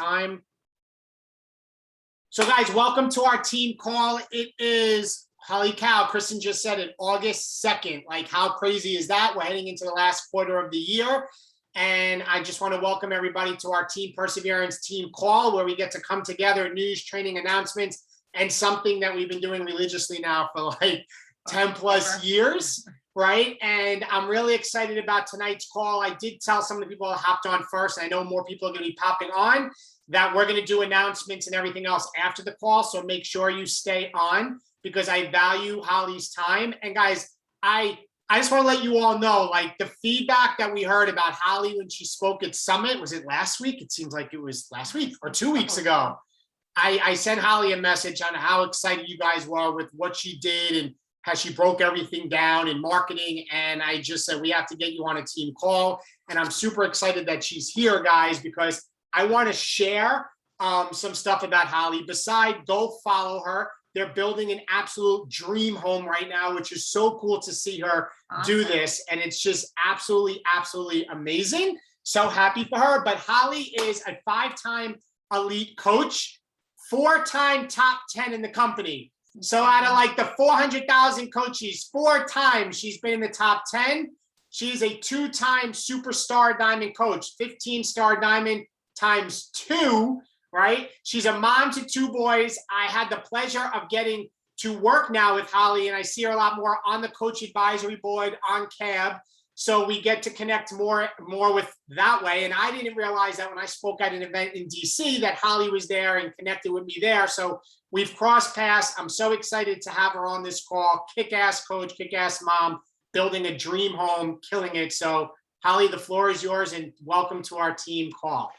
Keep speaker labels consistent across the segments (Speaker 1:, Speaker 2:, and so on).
Speaker 1: time. So guys, welcome to our team call. It is, holy cow, Kristen just said it, August 2nd. Like, how crazy is that? We're heading into the last quarter of the year. And I just want to welcome everybody to our Team Perseverance team call, where we get to come together, news, training, announcements, and something that we've been doing religiously now for like 10 plus years, right? And I'm really excited about tonight's call. I did tell some of the people that hopped on first, I know more people are going to be popping on, that we're going to do announcements and everything else after the call. So make sure you stay on, because I value Holly's time. And guys, I just want to let you all know, like, the feedback that we heard about Holly when she spoke at Summit, was it last week? It seems like it was last week or 2 weeks ago. I sent Holly a message on how excited you guys were with what she did and how she broke everything down in marketing. And I just said, we have to get you on a team call. And I'm super excited that she's here, guys, because I want to share some stuff about Holly. Besides, go follow her. They're building an absolute dream home right now, which is so cool to see her do this. And it's just absolutely, absolutely amazing. So happy for her. But Holly is a 5-time elite coach, 4-time top 10 in the company. So out of like the 400,000 coaches, 4 times she's been in the top 10. She's a 2-time superstar diamond coach, 15-star diamond times 2, right? She's a mom to 2 boys. I had the pleasure of getting to work now with Holly, and I see her a lot more on the coach advisory board, on CAB. So we get to connect more with that way. And I didn't realize that when I spoke at an event in DC that Holly was there and connected with me there. So we've crossed paths. I'm so excited to have her on this call. Kick-ass coach, kick-ass mom, building a dream home, killing it. So Holly, the floor is yours, and welcome to our team call.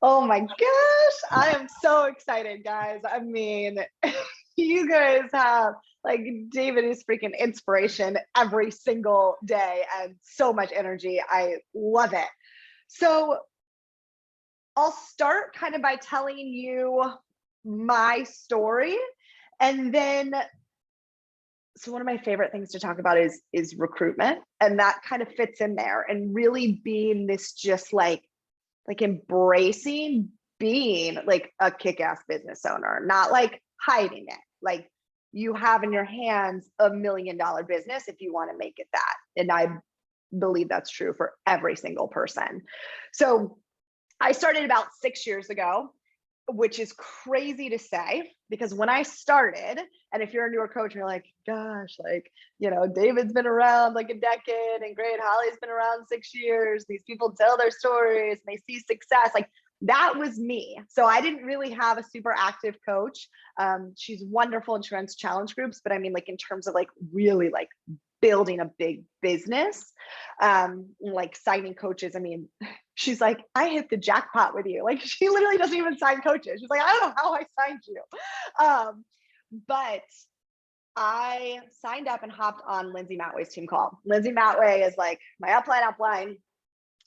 Speaker 2: Oh my gosh, I am so excited, guys. I mean, you guys have, like, David is freaking inspiration every single day and so much energy. I love it. So I'll start kind of by telling you my story. And then, so one of my favorite things to talk about is recruitment. And that kind of fits in there, and really being this just like embracing being like a kick-ass business owner, not like hiding it. Like, you have in your hands $1 million business if you want to make it that. And I believe that's true for every single person. So I started about 6 years ago, which is crazy to say, because when I started, and if you're a newer coach and you're like, gosh, like, you know, David's been around like a decade, and great, Holly's been around 6 years. These people tell their stories and they see success. Like, that was me. So I didn't really have a super active coach. She's wonderful and she runs challenge groups, but I mean, like, in terms of like really like building a big business, like signing coaches. I mean, she's like, I hit the jackpot with you. Like, she literally doesn't even sign coaches. She's like, I don't know how I signed you. But I signed up and hopped on Lindsay Matway's team call. Lindsay Matway is like my upline.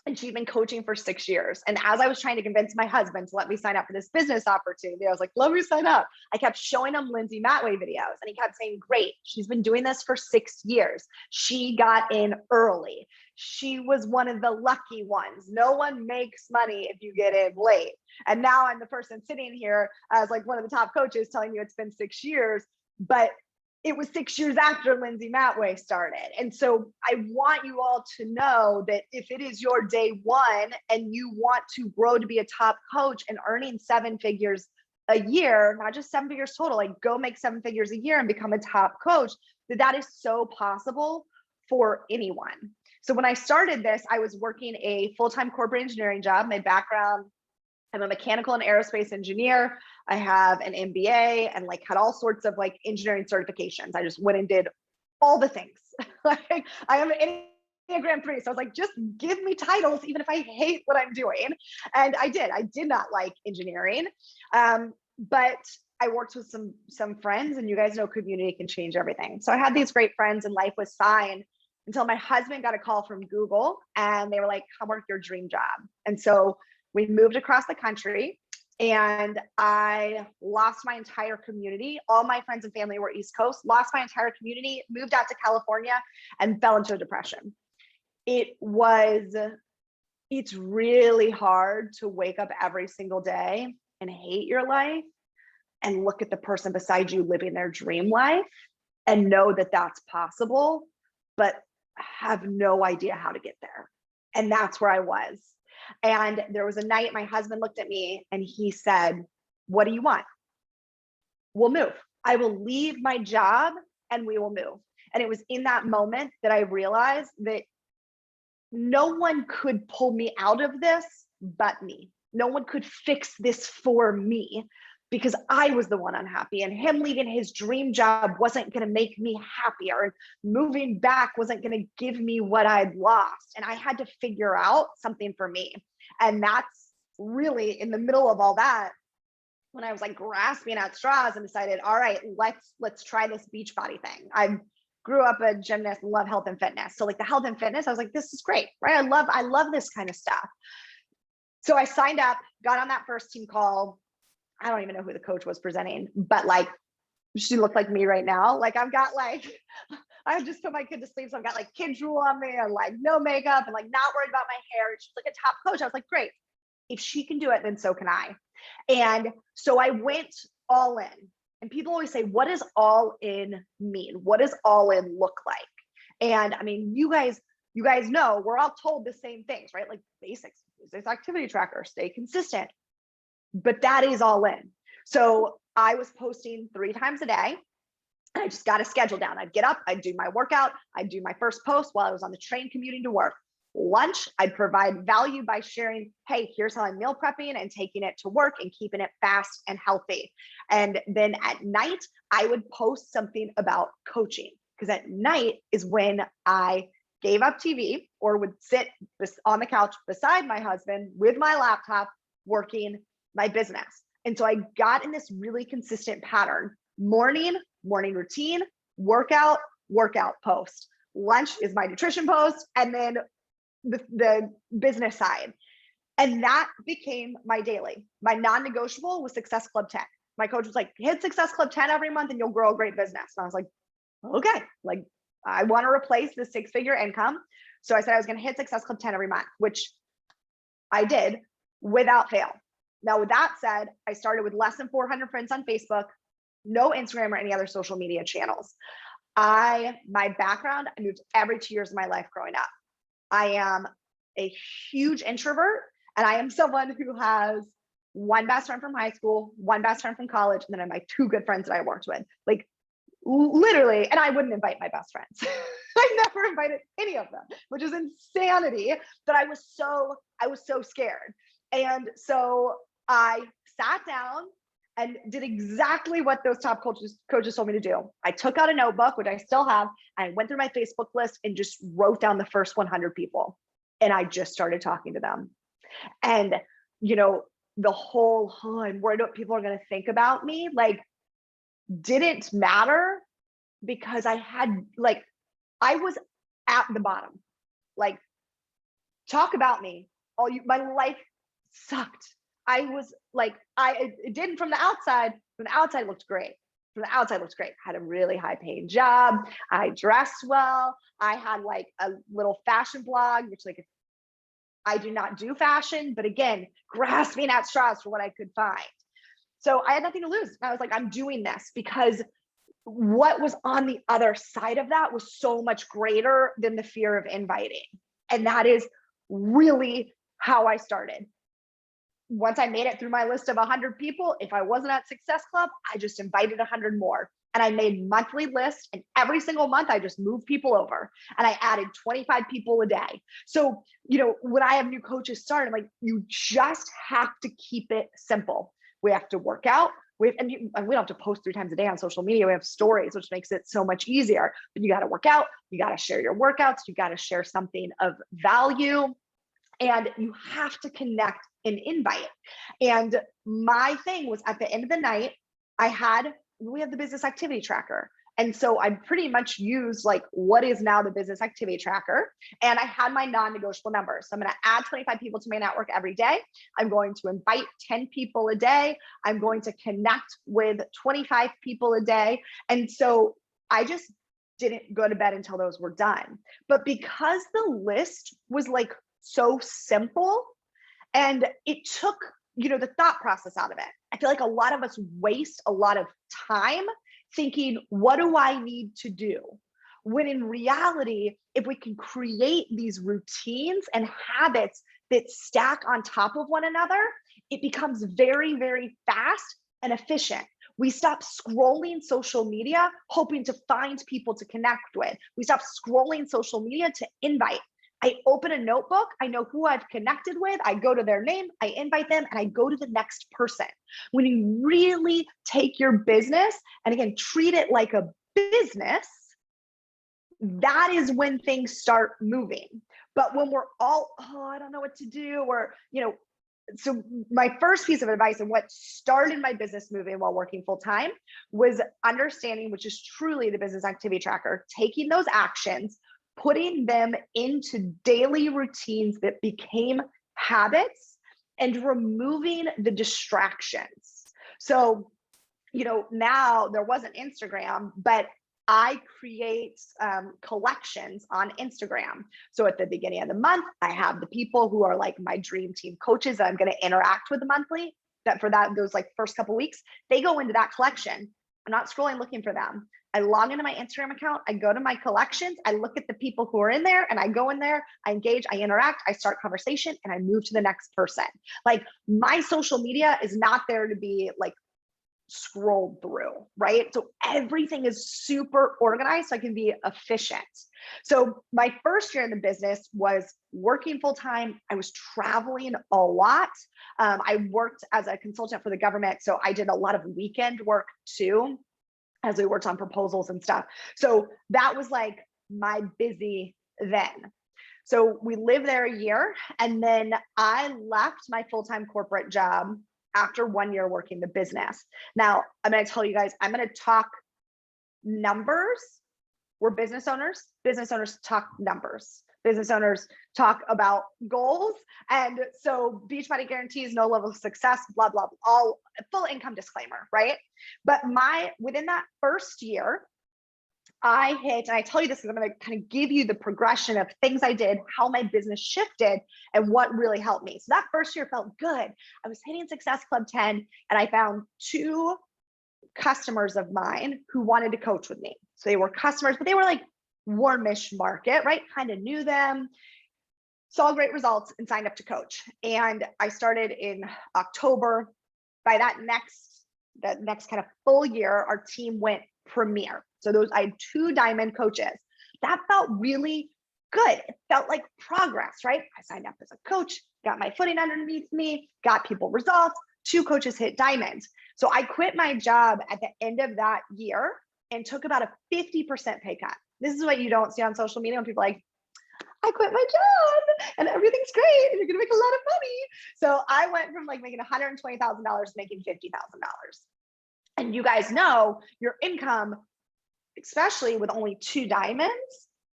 Speaker 2: And she'd been coaching for 6 years. And as I was trying to convince my husband to let me sign up for this business opportunity, I was like, let me sign up. I kept showing him Lindsay Matway videos, and he kept saying, great, she's been doing this for 6 years. She got in early. She was one of the lucky ones. No one makes money if you get in late. And now I'm the person sitting here as like one of the top coaches telling you it's been 6 years, but it was 6 years after Lindsay Matway started. And so I want you all to know that if it is your day one and you want to grow to be a top coach and earning 7 figures a year, not just 7 figures total, like go make 7 figures a year and become a top coach, that is so possible for anyone. So when I started this, I was working a full-time corporate engineering job. My background, I'm a mechanical and aerospace engineer. I have an MBA and like had all sorts of like engineering certifications. I just went and did all the things. Like, I am an Enneagram 3. So I was like, just give me titles, even if I hate what I'm doing. And I did. I did not like engineering. But I worked with some friends, and you guys know community can change everything. So I had these great friends and life was fine until my husband got a call from Google and they were like, come work your dream job. And so we moved across the country, and I lost my entire community. All my friends and family were East Coast, lost my entire community, moved out to California, and fell into a depression. It was it's really hard to wake up every single day and hate your life and look at the person beside you living their dream life and know that that's possible, but have no idea how to get there. And that's where I was. And there was a night my husband looked at me and he said, "What do you want? We'll move. I will leave my job and we will move." And it was in that moment that I realized that no one could pull me out of this but me. No one could fix this for me because I was the one unhappy, and him leaving his dream job wasn't going to make me happier. Moving back wasn't going to give me what I'd lost. And I had to figure out something for me. And that's really in the middle of all that when I was like grasping at straws and decided, all right, let's try this Beachbody thing. I grew up a gymnast and love health and fitness. So like the health and fitness, I was like, this is great, right? I love this kind of stuff. So I signed up, got on that first team call. I don't even know who the coach was presenting, but like, she looked like me right now. Like I've got like, I just put my kid to sleep. So I've got like kid drool on me and like no makeup and like not worried about my hair. She's like a top coach. I was like, great. If she can do it, then so can I. And so I went all in. And people always say, what does all in mean? What does all in look like? And I mean, you guys know we're all told the same things, right? Like basics, this activity tracker, stay consistent. But that is all in. So I was posting 3 times a day. And I just got a schedule down. I'd get up, I'd do my workout, I'd do my first post while I was on the train commuting to work. Lunch, I'd provide value by sharing, hey, here's how I'm meal prepping and taking it to work and keeping it fast and healthy. And then at night, I would post something about coaching, because at night is when I gave up TV or would sit on the couch beside my husband with my laptop working my business. And so I got in this really consistent pattern: morning routine, workout, post. Lunch is my nutrition post, and then the business side. And that became my daily. My non-negotiable was Success Club 10. My coach was like, hit Success Club 10 every month and you'll grow a great business. And I was like, okay, like I want to replace the 6-figure income. So I said I was going to hit Success Club 10 every month, which I did without fail. Now, with that said, I started with less than 400 friends on Facebook, no Instagram or any other social media channels. My background, I moved every 2 years of my life growing up. I am a huge introvert, and I am someone who has one best friend from high school, one best friend from college, and then I have my 2 good friends that I worked with. Like literally, and I wouldn't invite my best friends. I never invited any of them, which is insanity. But I was so scared. And so I sat down and did exactly what those top coaches told me to do. I took out a notebook, which I still have, and I went through my Facebook list and just wrote down the first 100 people. And I just started talking to them. And, the whole, I'm worried what people are going to think about me, like, didn't matter, because I was at the bottom. Like, talk about me. My life sucked. I was like, it didn't from the outside. From the outside, it looked great. I had a really high paying job. I dressed well. I had like a little fashion blog, which like, I do not do fashion, but again, grasping at straws for what I could find. So I had nothing to lose. I was like, I'm doing this because what was on the other side of that was so much greater than the fear of inviting. And that is really how I started. Once I made it through my list of 100 people, if I wasn't at Success Club, I just invited 100 more. And I made monthly lists, and every single month I just moved people over, and I added 25 people a day. So, when I have new coaches start, I'm like, you just have to keep it simple. We have to work out. We don't have to post 3 times a day on social media. We have stories, which makes it so much easier. But you got to work out. You got to share your workouts. You got to share something of value. And you have to connect and invite. And my thing was, at the end of the night, we have the business activity tracker. And so I pretty much used like what is now the business activity tracker. And I had my non-negotiable numbers. So I'm going to add 25 people to my network every day. I'm going to invite 10 people a day. I'm going to connect with 25 people a day. And so I just didn't go to bed until those were done. But because the list was like so simple. And it took, the thought process out of it. I feel like a lot of us waste a lot of time thinking, what do I need to do? When in reality, if we can create these routines and habits that stack on top of one another, it becomes very, very fast and efficient. We stop scrolling social media hoping to find people to connect with. We stop scrolling social media to invite. I open a notebook, I know who I've connected with, I go to their name, I invite them, and I go to the next person. When you really take your business and again, treat it like a business, that is when things start moving. But when we're all, I don't know what to do, or, so my first piece of advice and what started my business moving while working full time was understanding, which is truly the business activity tracker, taking those actions, putting them into daily routines that became habits, and removing the distractions. So, now there wasn't Instagram, but I create collections on Instagram. So at the beginning of the month, I have the people who are like my dream team coaches that I'm going to interact with monthly. Those like first couple weeks, they go into that collection. I'm not scrolling looking for them. I log into my Instagram account. I go to my collections. I look at the people who are in there, and I go in there. I engage. I interact. I start conversation, and I move to the next person. Like, my social media is not there to be like scrolled through, right? So everything is super organized so I can be efficient. So my first year in the business was working full time. I was traveling a lot. I worked as a consultant for the government. So I did a lot of weekend work too, as we worked on proposals and stuff. So that was like my busy then. So we lived there a year, and then I left my full-time corporate job after 1 year working the business. Now, I'm going to tell you guys, I'm going to talk numbers. We're business owners. Business owners talk numbers. Business owners talk about goals. And so Beachbody guarantees no level of success, blah, blah, blah, all full income disclaimer, right? But within that first year, I hit, and I tell you this because I'm going to kind of give you the progression of things I did, how my business shifted, and what really helped me. So that first year felt good. I was hitting Success Club 10, and I found 2 customers of mine who wanted to coach with me. So they were customers, but they were like warmish market, right? Kind of knew them, saw great results, and signed up to coach. And I started in October. By that next kind of full year, our team went premier. So I had 2 diamond coaches. That felt really good. It felt like progress, right? I signed up as a coach, got my footing underneath me, got people results. 2 coaches hit diamond. So I quit my job at the end of that year and took about a 50% pay cut. This is what you don't see on social media when people are like, I quit my job and everything's great and you're gonna make a lot of money. So I went from like making $120,000 to making $50,000. And you guys know your income, especially with only 2 diamonds,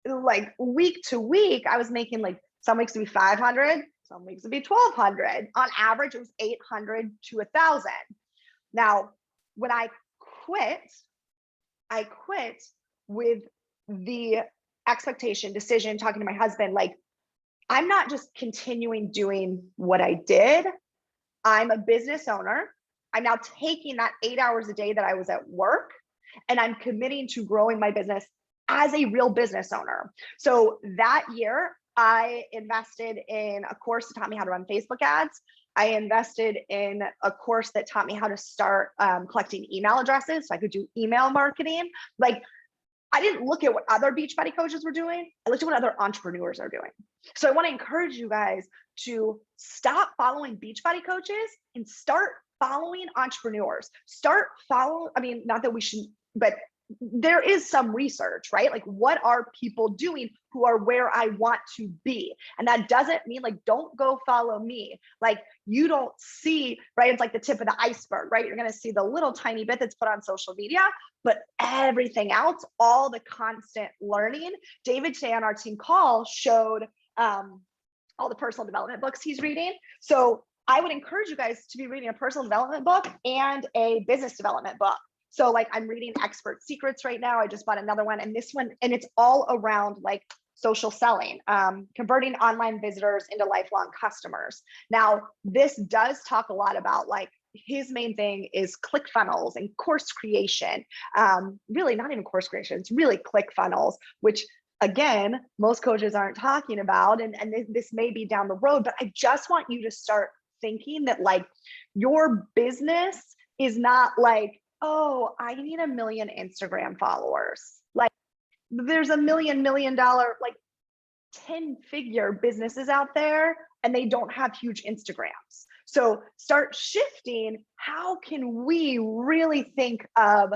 Speaker 2: like week to week, I was making like some weeks to be 500, some weeks to be 1,200. On average, it was 800 to 1,000. Now, when I quit with the decision, talking to my husband, like, I'm not just continuing doing what I did. I'm a business owner. I'm now taking that 8 hours a day that I was at work, and I'm committing to growing my business as a real business owner. So that year, I invested in a course that taught me how to run Facebook ads. I invested in a course that taught me how to start collecting email addresses so I could do email marketing. Like, I didn't look at what other Beachbody coaches were doing. I looked at what other entrepreneurs are doing. So I want to encourage you guys to stop following Beachbody coaches and start following entrepreneurs. Not that we should, but there is some research, right? Like, what are people doing who are where I want to be? And that doesn't mean like, don't go follow me. Like, you don't see, right? It's like the tip of the iceberg, right? You're going to see the little tiny bit that's put on social media, but everything else, all the constant learning. David today on our team call showed all the personal development books he's reading. So I would encourage you guys to be reading a personal development book and a business development book. So like, I'm reading Expert Secrets right now. I just bought another one, and this one, and it's all around like social selling, converting online visitors into lifelong customers. Now, this does talk a lot about like his main thing is ClickFunnels and course creation. Really not even course creation, it's really ClickFunnels, which again, most coaches aren't talking about, and this may be down the road, but I just want you to start thinking that like your business is not like, oh, I need 1 million Instagram followers. Like there's $1 million, like 10-figure businesses out there and they don't have huge Instagrams. So start shifting. How can we really think of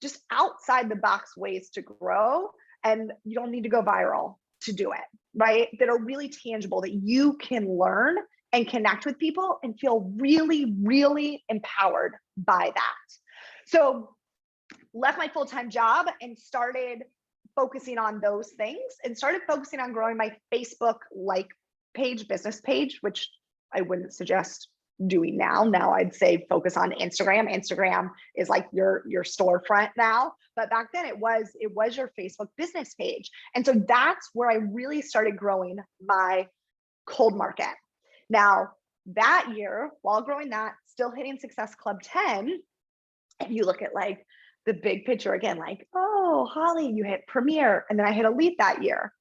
Speaker 2: just outside the box ways to grow? And you don't need to go viral to do it, right? That are really tangible, that you can learn and connect with people and feel really, really empowered by that. So left my full-time job and started focusing on those things and started focusing on growing my Facebook like page, business page, which I wouldn't suggest doing now. Now I'd say focus on Instagram. Instagram is like your storefront now, but back then it was your Facebook business page. And so that's where I really started growing my cold market. Now that year, while growing that, still hitting Success Club 10, and you look at like the big picture again, like, oh, Holly, you hit Premier, and then I hit Elite that year.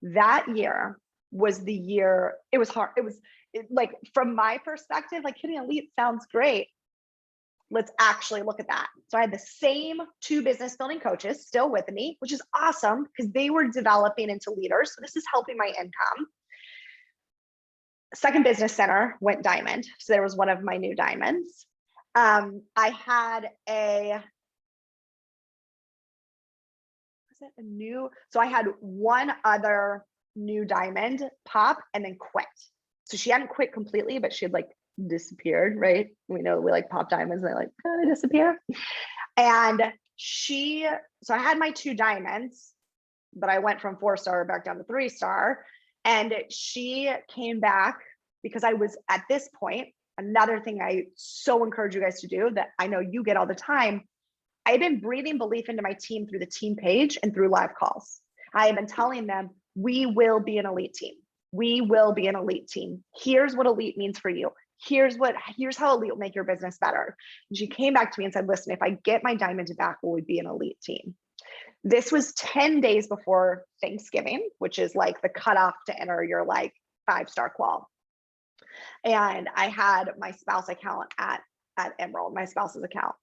Speaker 2: That year was the year, it was hard. Like from my perspective, like hitting Elite sounds great. Let's actually look at that. So I had the same 2 business building coaches still with me, which is awesome because they were developing into leaders. So this is helping my income. Second business center went diamond. So there was one of my new diamonds. I had so I had one other new diamond pop and then quit. So she hadn't quit completely, but she had like disappeared, right? We know we like pop diamonds and they like disappear. And so I had my 2 diamonds, but I went from 4-star back down to 3-star. And she came back because I was at this point, another thing I so encourage you guys to do that I know you get all the time. I've been breathing belief into my team through the team page and through live calls. I have been telling them, we will be an elite team. We will be an elite team. Here's what elite means for you. Here's how elite will make your business better. And she came back to me and said, listen, if I get my diamond back, will we be an elite team? This was 10 days before Thanksgiving, which is like the cutoff to enter your like 5-star qual. And I had my spouse account at Emerald, my spouse's account.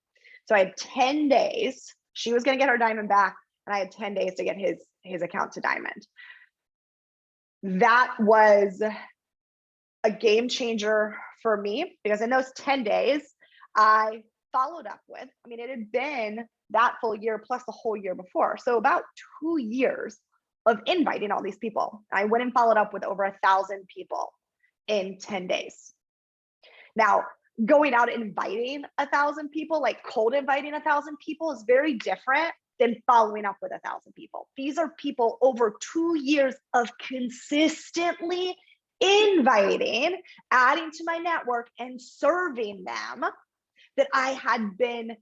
Speaker 2: So I had 10 days. She was going to get her diamond back, and I had 10 days to get his account to diamond. That was a game changer for me because in those 10 days, I followed up with, it had been that full year plus the whole year before. So about 2 years of inviting all these people. I went and followed up with over 1,000 people in 10 days. Now, going out and inviting 1,000 people, like cold inviting 1,000 people, is very different than following up with 1,000 people. These are people over 2 years of consistently inviting, adding to my network and serving them that I had been,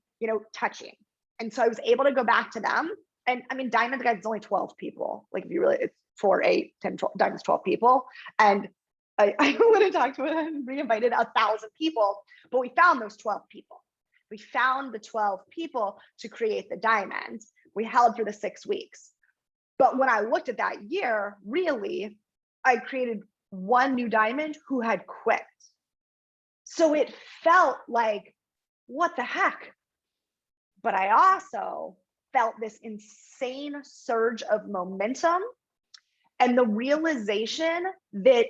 Speaker 2: touching. And so I was able to go back to them. And Diamond Guys is only 12 people. Like if you really, it's 4, 8, 10, 12, Diamond's 12 people. And I would have talked to it and re-invited 1,000 people, but we found those 12 people. We found the 12 people to create the diamond. We held for the 6 weeks. But when I looked at that year, really, I created one new diamond who had quit. So it felt like, what the heck? But I also felt this insane surge of momentum and the realization that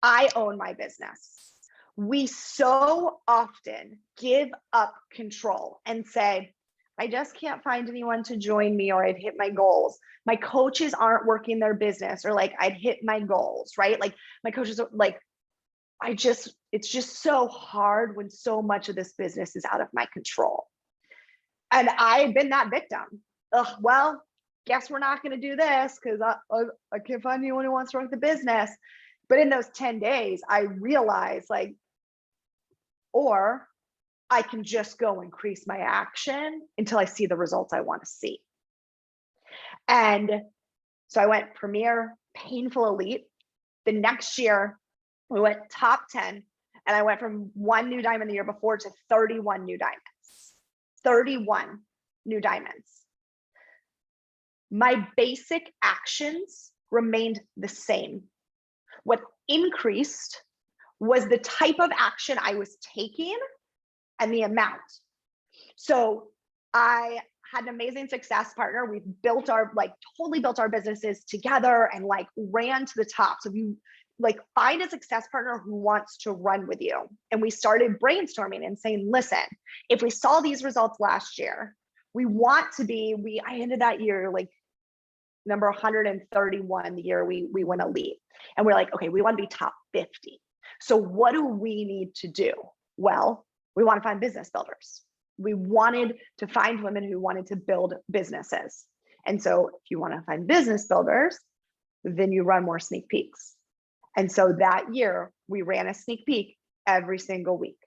Speaker 2: I own my business. We so often give up control and say, I just can't find anyone to join me, or I've hit my goals. My coaches aren't working their business, or like I'd hit my goals, right? Like my coaches are like, it's just so hard when so much of this business is out of my control. And I've been that victim. Well, guess we're not going to do this because I can't find anyone who wants to run the business. But in those 10 days, I realized or I can just go increase my action until I see the results I want to see. And So I went premier, painful elite. The next year, we went top 10, and I went from 1 new diamond the year before to 31 new diamonds. 31 new diamonds. My basic actions remained the same. What increased was the type of action I was taking and the amount. So I had an amazing success partner. We've built our, totally built our businesses together and ran to the top. So you find a success partner who wants to run with you. And we started brainstorming and saying, listen, if we saw these results last year, we want to be, I ended that year number 131 the year we went elite. And we're like, okay, we want to be top 50. So what do we need to do? Well, we want to find business builders. We wanted to find women who wanted to build businesses. And so if you want to find business builders, then you run more sneak peeks. And so that year we ran a sneak peek every single week.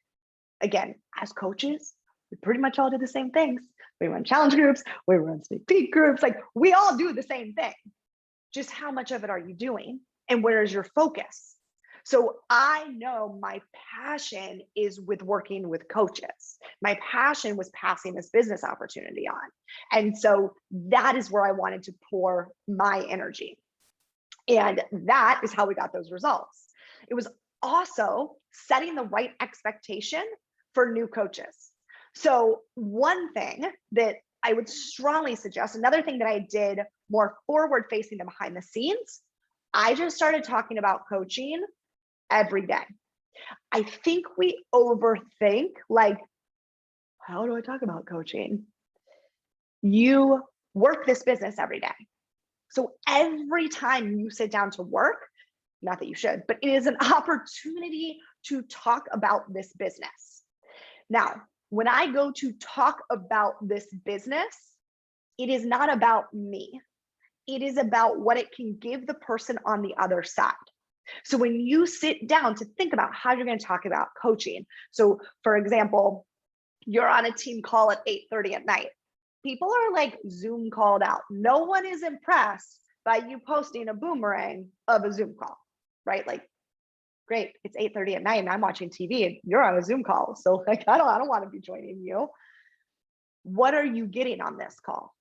Speaker 2: Again, as coaches, we pretty much all did the same things. We run challenge groups, we run sneak peek groups, we all do the same thing. Just how much of it are you doing? And where is your focus? So I know my passion is with working with coaches. My passion was passing this business opportunity on. And so that is where I wanted to pour my energy. And that is how we got those results. It was also setting the right expectation for new coaches. So one thing that I would strongly suggest, another thing that I did more forward facing than behind the scenes, I just started talking about coaching every day. I think we overthink, how do I talk about coaching? You work this business every day. So every time you sit down to work, not that you should, but it is an opportunity to talk about this business. Now, when I go to talk about this business, it is not about me. It is about what it can give the person on the other side. So when you sit down to think about how you're going to talk about coaching, so for example, you're on a team call at 8:30 at night. People are Zoom called out. No one is impressed by you posting a boomerang of a Zoom call, right? Great, it's 8:30 at night and I'm watching TV and you're on a Zoom call. So I don't want to be joining you. What are you getting on this call?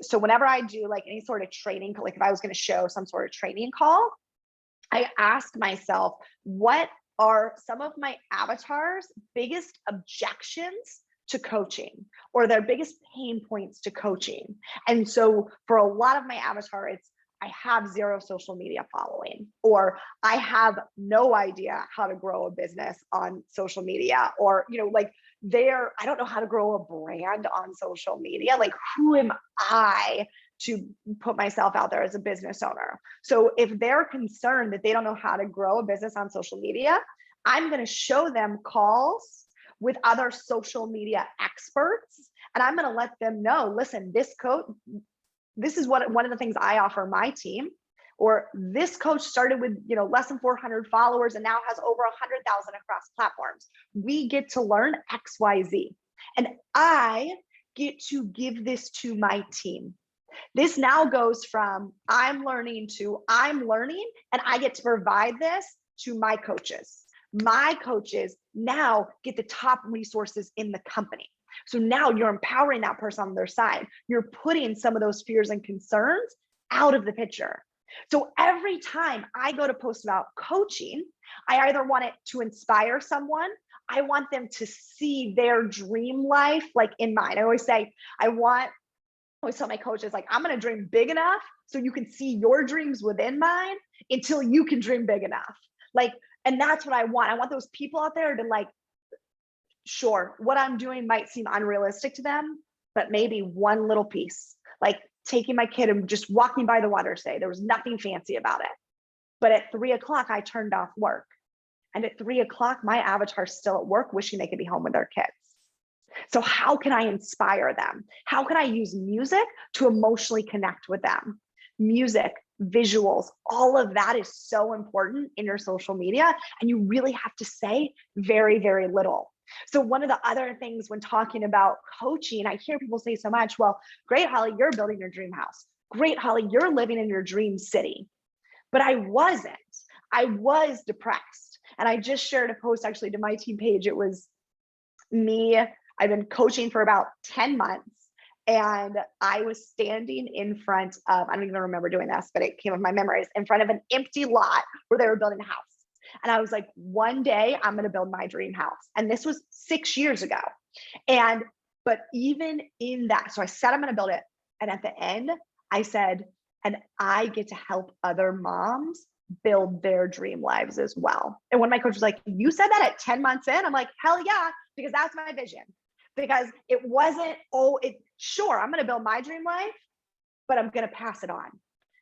Speaker 2: So whenever I do any sort of training, if I was going to show some sort of training call, I ask myself, what are some of my avatars' biggest objections to coaching or their biggest pain points to coaching? And so for a lot of my avatar, it's, I have 0 social media following, or I have no idea how to grow a business on social media, or, I don't know how to grow a brand on social media. Who am I to put myself out there as a business owner? So if they're concerned that they don't know how to grow a business on social media, I'm going to show them calls with other social media experts. And I'm going to let them know, listen, this is what one of the things I offer my team, or this coach started with, less than 400 followers and now has over 100,000 across platforms. We get to learn X, Y, Z. And I get to give this to my team. This now goes from I'm learning to I'm learning, and I get to provide this to my coaches. My coaches now get the top resources in the company. So now you're empowering that person on their side. You're putting some of those fears and concerns out of the picture. So every time I go to post about coaching, I either want it to inspire someone. I want them to see their dream life in mine. I always say, I always tell my coaches, I'm going to dream big enough so you can see your dreams within mine until you can dream big enough. And that's what I want. I want those people out there to sure, what I'm doing might seem unrealistic to them, but maybe one little piece, taking my kid and just walking by the water today. There was nothing fancy about it. But at 3 o'clock, I turned off work. And at 3 o'clock, my avatar's still at work, wishing they could be home with their kids. So how can I inspire them? How can I use music to emotionally connect with them? Music, visuals, all of that is so important in your social media. And you really have to say very, very little. So one of the other things when talking about coaching, I hear people say so much, well, great, Holly, you're building your dream house. great, Holly, you're living in your dream city. But I wasn't. I was depressed. And I just shared a post actually to my team page. It was me. I've been coaching for about 10 months. And I was standing in front of, I don't even remember doing this, but it came of my memories, in front of an empty lot where they were building a house. And I was like, one day I'm going to build my dream house. And this was 6 years ago. But even in that, so I said, I'm going to build it. And at the end, I said, and I get to help other moms build their dream lives as well. And when my coach was like, you said that at 10 months in, I'm like, hell yeah, because that's my vision. Because it wasn't, sure, I'm going to build my dream life, but I'm going to pass it on.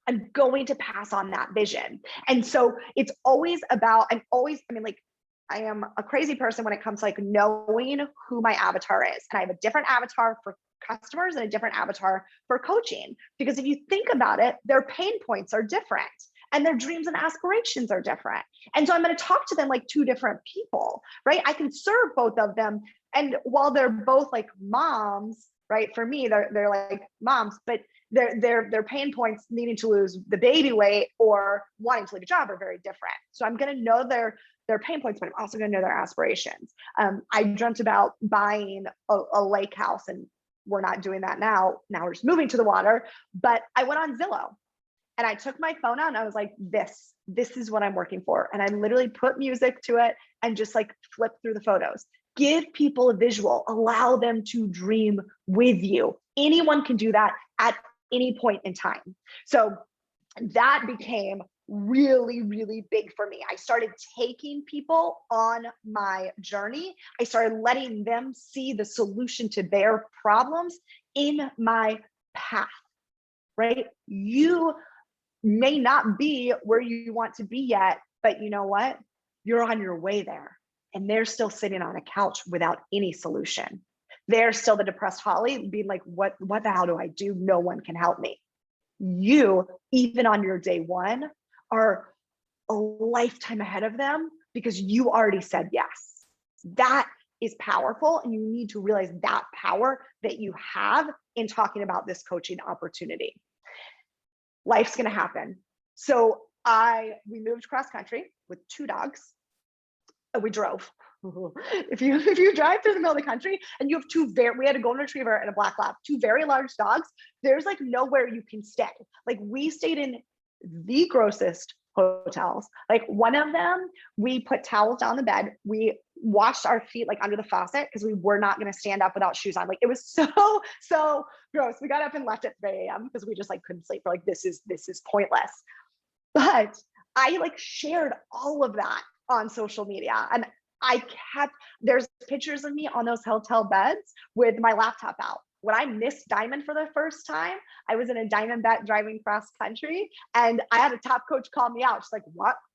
Speaker 2: I'm going to pass on that vision. And so it's always about, I am a crazy person when it comes to like knowing who my avatar is. And I have a different avatar for customers and a different avatar for coaching. Because if you think about it, their pain points are different and their dreams and aspirations are different. And so I'm going to talk to them like two different people, right? I can serve both of them. And while they're both like moms, right? For me, they're like moms, but their pain points, needing to lose the baby weight or wanting to leave a job, are very different. So I'm going to know their pain points, but I'm also going to know their aspirations. I dreamt about buying a lake house, and we're not doing that now. Now we're just moving to the water. But I went on Zillow and I took my phone out and I was like, this is what I'm working for. And I literally put music to it and just like flip through the photos. Give people a visual, allow them to dream with you. Anyone can do that at any point in time. So that became really, really big for me. I started taking people on my journey. I started letting them see the solution to their problems in my path, right? You may not be where you want to be yet, but you know what? You're on your way there. And they're still sitting on a couch without any solution. They're still the depressed Holly being like, what the hell do I do? No one can help me. You, even on your day one, are a lifetime ahead of them because you already said yes. That is powerful. And you need to realize that power that you have in talking about this coaching opportunity. Life's going to happen. So we moved cross country with 2 dogs. We drove. If you drive through the middle of the country and you have we had a golden retriever and a black lab, 2 very large dogs, there's like nowhere you can stay. Like we stayed in the grossest hotels. Like one of them, we put towels down the bed. We washed our feet like under the faucet because we were not going to stand up without shoes on. Like it was so gross. We got up and left at 3 a.m. because we just like couldn't sleep. We're like, this is pointless. But I like shared all of that on social media. And there's pictures of me on those hotel beds with my laptop out. When I missed Diamond for the first time, I was in a Diamond bet driving cross country, and I had a top coach call me out. She's like,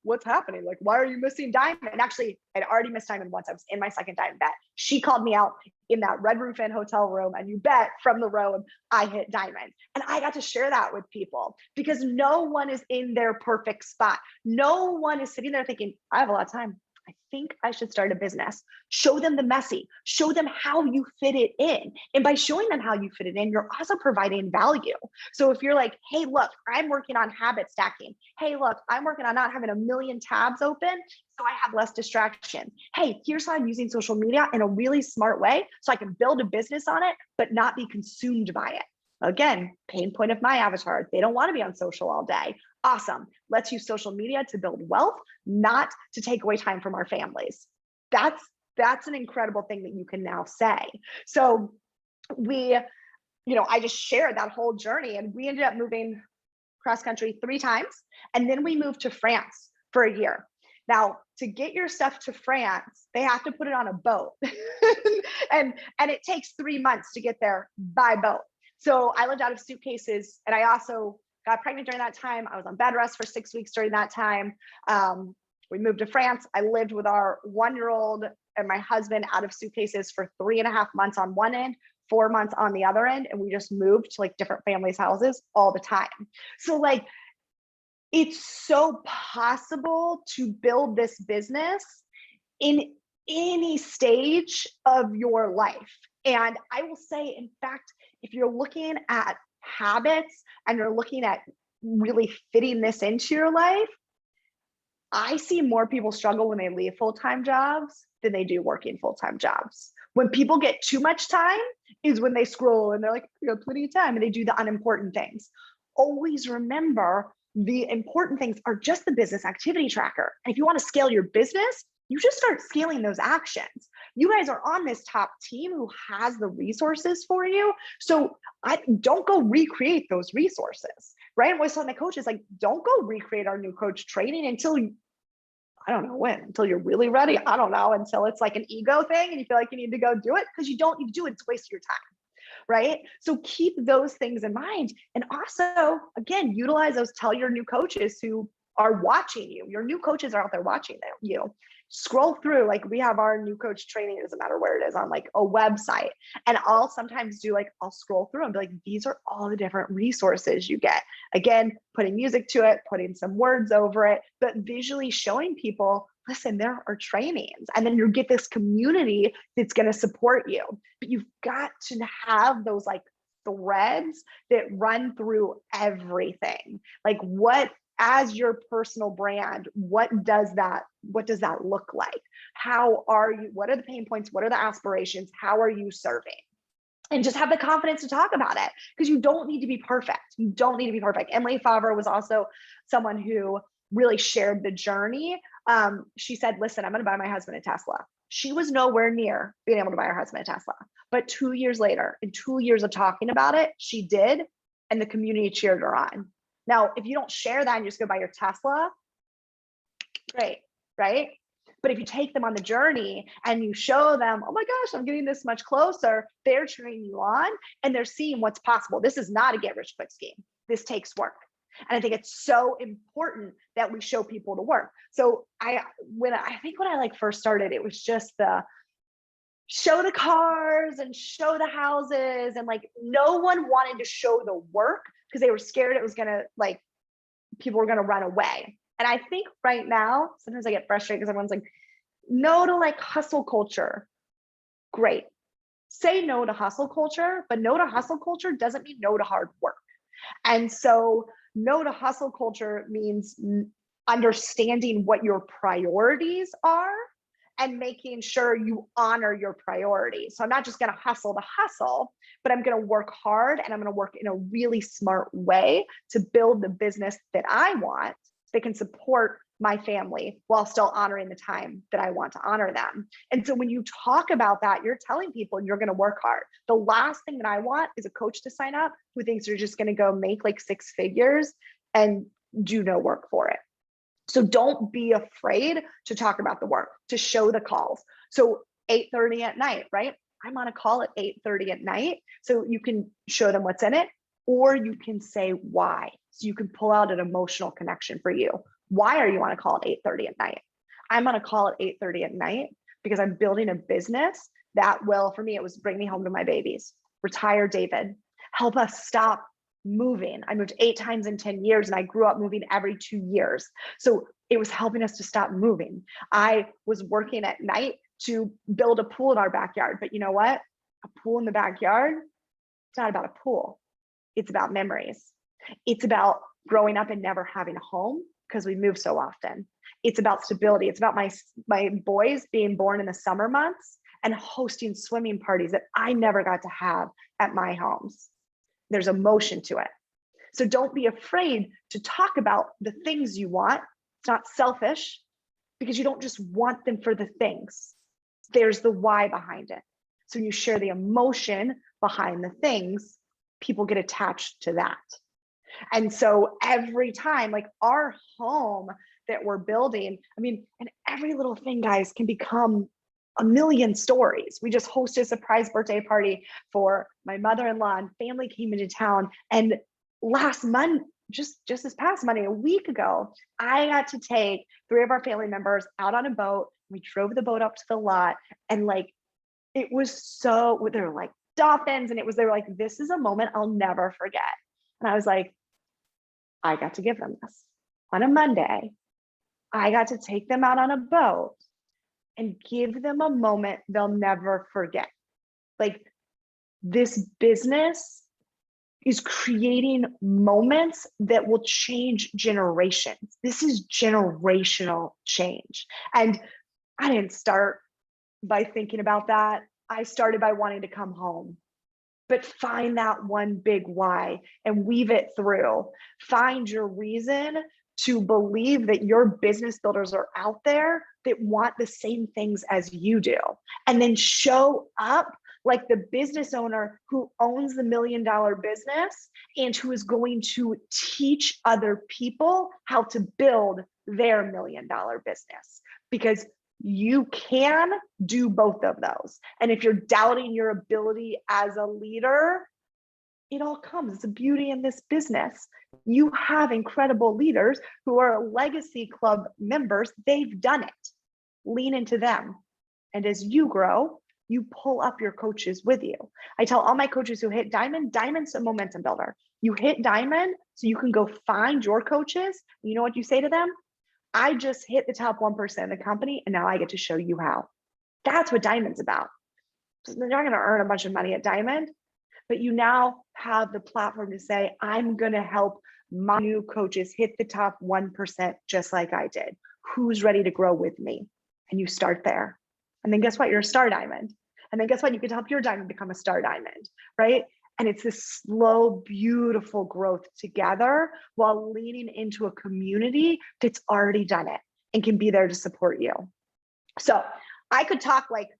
Speaker 2: what's happening? Like, why are you missing Diamond? And actually, I'd already missed Diamond once. I was in my second Diamond bet. She called me out in that Red Roof Inn hotel room, and you bet from the road, I hit Diamond. And I got to share that with people because no one is in their perfect spot. No one is sitting there thinking, I have a lot of time. I think I should start a business. Show them the messy, show them how you fit it in. And by showing them how you fit it in, you're also providing value. So if you're like, hey, look, I'm working on habit stacking. Hey, look, I'm working on not having a million tabs open so I have less distraction. Hey, here's how I'm using social media in a really smart way so I can build a business on it, but not be consumed by it. Again, pain point of my avatar. They don't want to be on social all day. Awesome. Let's use social media to build wealth, not to take away time from our families. That's an incredible thing that you can now say. So I just shared that whole journey, and we ended up moving cross country 3 times. And then we moved to France for a year. Now, to get your stuff to France, they have to put it on a boat. and it takes 3 months to get there by boat. So I lived out of suitcases, and I also got pregnant during that time. I was on bed rest for 6 weeks during that time. We moved to France. I lived with our 1-year-old and my husband out of suitcases for 3.5 months on one end, 4 months on the other end. And we just moved to like different families' houses all the time. So like, it's so possible to build this business in any stage of your life. And I will say, in fact, if you're looking at habits and you're looking at really fitting this into your life, I see more people struggle when they leave full-time jobs than they do working full-time jobs. When people get too much time is when they scroll and they're like, you got plenty of time, and they do the unimportant things. Always remember, the important things are just the business activity tracker. And if you want to scale your business, you just start scaling those actions. You guys are on this top team who has the resources for you. So I don't go recreate those resources, right? I'm always telling the coaches, like, don't go recreate our new coach training until I don't know when, until you're really ready. I don't know, until it's like an ego thing and you feel like you need to go do it, because you don't need to do it. It's a waste of your time, right? So keep those things in mind. And also, again, utilize those, tell your new coaches who are watching you. Your new coaches are out there watching you. Scroll through, like we have our new coach training, it doesn't matter where it is, on like a website. And I'll sometimes do like, I'll scroll through and be like, these are all the different resources you get. Again, putting music to it, putting some words over it, but visually showing people, listen, there are trainings. And then you get this community that's going to support you. But you've got to have those like threads that run through everything. Like, what, as your personal brand, what does that look like? How are you, what are the pain points? What are the aspirations? How are you serving? And just have the confidence to talk about it, because you don't need to be perfect. You don't need to be perfect. Emily Favre was also someone who really shared the journey. She said, listen, I'm going to buy my husband a Tesla. She was nowhere near being able to buy her husband a Tesla. But 2 years later, in 2 years of talking about it, she did. And the community cheered her on. Now, if you don't share that and you just go buy your Tesla, great, right? But if you take them on the journey and you show them, oh my gosh, I'm getting this much closer, they're cheering you on and they're seeing what's possible. This is not a get rich quick scheme. This takes work. And I think it's so important that we show people to work. So when I like first started, it was just the show the cars and show the houses, and like no one wanted to show the work because they were scared it was gonna, like, people were gonna run away. And I think right now, sometimes I get frustrated because everyone's like, no to like hustle culture. Great. Say no to hustle culture, but no to hustle culture doesn't mean no to hard work. And so no to hustle culture means understanding what your priorities are and making sure you honor your priorities. So I'm not just going to hustle, but I'm going to work hard and I'm going to work in a really smart way to build the business that I want that can support my family while still honoring the time that I want to honor them. And so when you talk about that, you're telling people you're going to work hard. The last thing that I want is a coach to sign up who thinks you're just going to go make like 6 figures and do no work for it. So don't be afraid to talk about the work, to show the calls. So 8:30 at night, right? I'm on a call at 8:30 at night. So you can show them what's in it, or you can say why. So you can pull out an emotional connection for you. Why are you on a call at 8:30 at night? I'm on a call at 8:30 at night because I'm building a business that will, for me, it was bring me home to my babies, retire David, help us stop moving. I moved 8 times in 10 years and I grew up moving every 2 years. So it was helping us to stop moving. I was working at night to build a pool in our backyard. But you know what? A pool in the backyard, it's not about a pool. It's about memories. It's about growing up and never having a home because we move so often. It's about stability. It's about my boys being born in the summer months and hosting swimming parties that I never got to have at my homes. There's emotion to it. So don't be afraid to talk about the things you want. It's not selfish because you don't just want them for the things. There's the why behind it. So when you share the emotion behind the things, people get attached to that. And so every time, like our home that we're building, I mean, and every little thing, guys, can become a million stories. We just hosted a surprise birthday party for my mother-in-law, and family came into town. And last month, just this past Monday, a week ago, I got to take 3 of our family members out on a boat. We drove the boat up to the lot, and like, it was so, there were like dolphins, and they were like, this is a moment I'll never forget. And I was like, I got to give them this on a Monday. I got to take them out on a boat and give them a moment they'll never forget. Like, this business is creating moments that will change generations. This is generational change. And I didn't start by thinking about that. I started by wanting to come home. But find that one big why and weave it through. Find your reason to believe that your business builders are out there that want the same things as you do. And then show up like the business owner who owns the $1 million business and who is going to teach other people how to build their $1 million business. Because you can do both of those. And if you're doubting your ability as a leader, it all comes. It's a beauty in this business. You have incredible leaders who are Legacy Club members. They've done it. Lean into them. And as you grow, you pull up your coaches with you. I tell all my coaches who hit diamond, diamond's a momentum builder. You hit diamond so you can go find your coaches. You know what you say to them? I just hit the top 1% of the company and now I get to show you how. That's what Diamond's about. So they're not going to earn a bunch of money at Diamond, but you now have the platform to say, I'm going to help my new coaches hit the top 1% just like I did. Who's ready to grow with me? And you start there. And then guess what? You're a star diamond. And then guess what? You can help your diamond become a star diamond, right? And it's this slow, beautiful growth together while leaning into a community that's already done it and can be there to support you. So I could talk like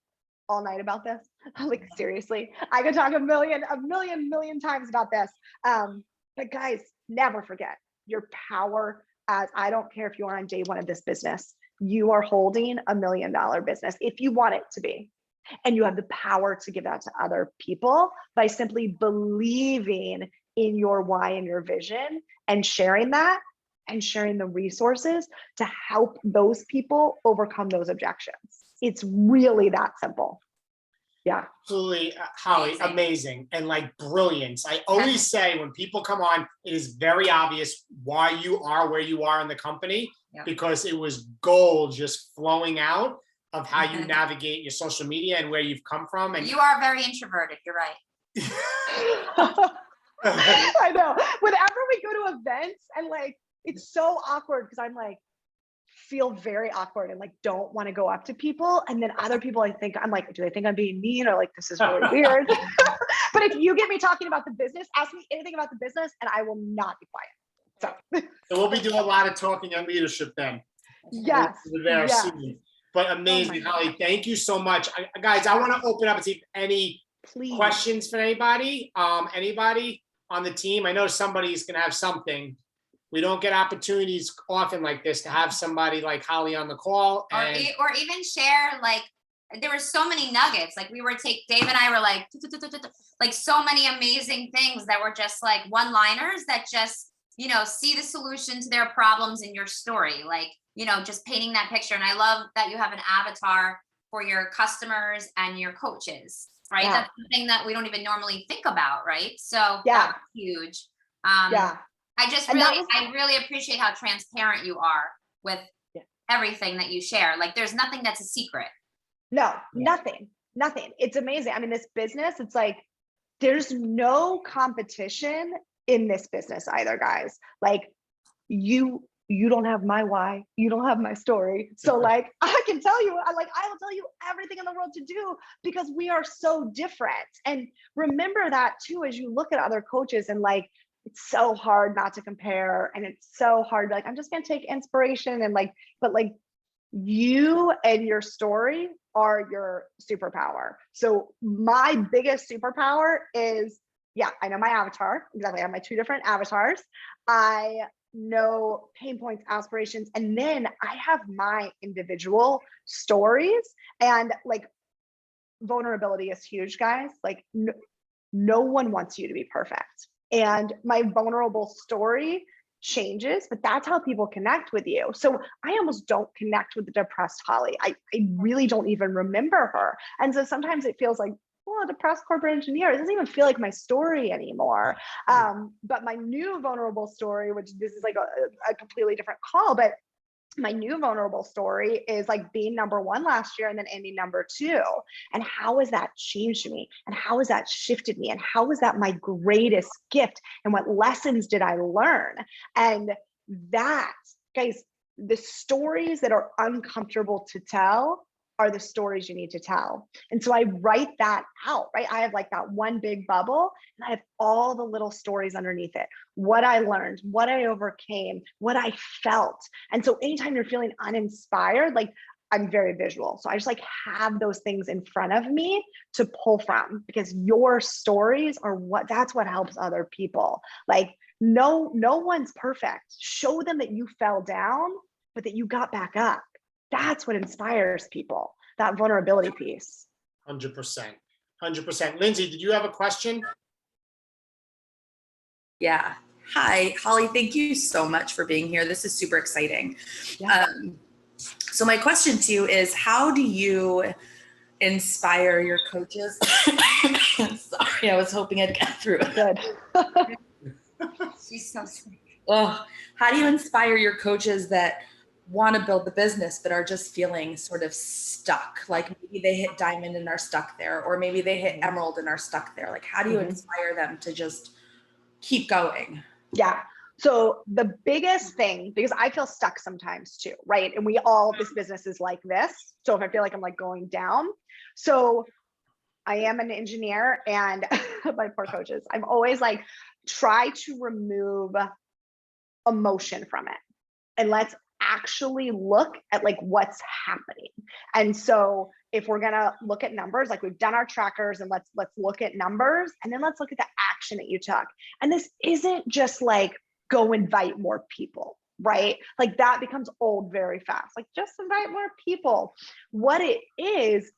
Speaker 2: all night about this. Like seriously, I could talk a million times about this. But guys, never forget your power. As I don't care if you are on day one of this business, you are holding $1 million business if you want it to be. And you have the power to give that to other people by simply believing in your why and your vision and sharing that and sharing the resources to help those people overcome those objections. It's really that simple. Yeah.
Speaker 1: Absolutely, Holly, amazing and like brilliant. I always say when people come on, it is very obvious why you are where you are in the company, because it was gold just flowing out of how you navigate your social media and where you've come from. And
Speaker 3: you are very introverted. You're right.
Speaker 2: I know. Whenever we go to events and like, it's so awkward because I'm like, feel very awkward and like, don't want to go up to people. And then other people, I think I'm like, do they think I'm being mean or like, this is really weird. But if you get me talking about the business, ask me anything about the business and I will not be quiet. So
Speaker 1: we'll be doing a lot of talking on leadership then.
Speaker 2: Yes.
Speaker 1: We're there soon. But amazing, Holly. Thank you so much. Guys, I want to open up and see if any questions for anybody. Anybody on the team? I know somebody's going to have something. We don't get opportunities often like this to have somebody like Holly on the call. And
Speaker 3: or even share, like, there were so many nuggets. Like Dave and I were like so many amazing things that were just like one-liners that just, see the solution to their problems in your story. Like, just painting that picture. And I love that you have an avatar for your customers and your coaches, right? That's something that we don't even normally think about, right? So that's huge. I really appreciate how transparent you are with everything that you share. Like there's nothing that's a secret.
Speaker 2: No, nothing. It's amazing. I mean, this business, it's like, there's no competition in this business either, guys. Like you don't have my why, you don't have my story. So like, I can tell you, I will tell you everything in the world to do because we are so different. And remember that too, as you look at other coaches and like, it's so hard not to compare. And it's so hard, like, I'm just going to take inspiration and like, but like you and your story are your superpower. So my biggest superpower is, I know my avatar. Exactly. I have my 2 different avatars. I know pain points, aspirations, and then I have my individual stories. And like vulnerability is huge, guys. Like no one wants you to be perfect. And my vulnerable story changes, but that's how people connect with you. So I almost don't connect with the depressed Holly. I really don't even remember her. And so sometimes it feels like, well, a depressed corporate engineer, it doesn't even feel like my story anymore. But my new vulnerable story, which this is like a completely different call, but my new vulnerable story is like being number one last year and then ending number two. And how has that changed me? And how has that shifted me? And how was that my greatest gift? And what lessons did I learn? And that, guys, the stories that are uncomfortable to tell are the stories you need to tell. And so I write that out, right? I have like that one big bubble and I have all the little stories underneath it. What I learned, what I overcame, what I felt. And so anytime you're feeling uninspired, like I'm very visual. So I just like have those things in front of me to pull from, because your stories are that's what helps other people. Like no one's perfect. Show them that you fell down, but that you got back up. That's what inspires people, that vulnerability piece.
Speaker 1: 100%. 100%. Lindsay, did you have a question?
Speaker 4: Yeah. Hi, Holly. Thank you so much for being here. This is super exciting.
Speaker 2: Yeah.
Speaker 4: So my question to you is, how do you inspire your coaches? Sorry, I was hoping I'd get through it.
Speaker 2: Good.
Speaker 3: She's so sweet.
Speaker 4: Oh, how do you inspire your coaches that want to build the business but are just feeling sort of stuck? Like maybe they hit diamond and are stuck there, or maybe they hit emerald and are stuck there. Like how do you inspire them to just keep going?
Speaker 2: Yeah. So the biggest thing, because I feel stuck sometimes too, right? And this business is like this. So if I feel like I'm like going down, so I am an engineer and my poor coaches, I'm always like, try to remove emotion from it. And let's actually look at like what's happening. And so if we're going to look at numbers, like we've done our trackers, and let's look at numbers, and then let's look at the action that you took. And this isn't just like go invite more people, right? Like that becomes old very fast. Like just invite more people. What it is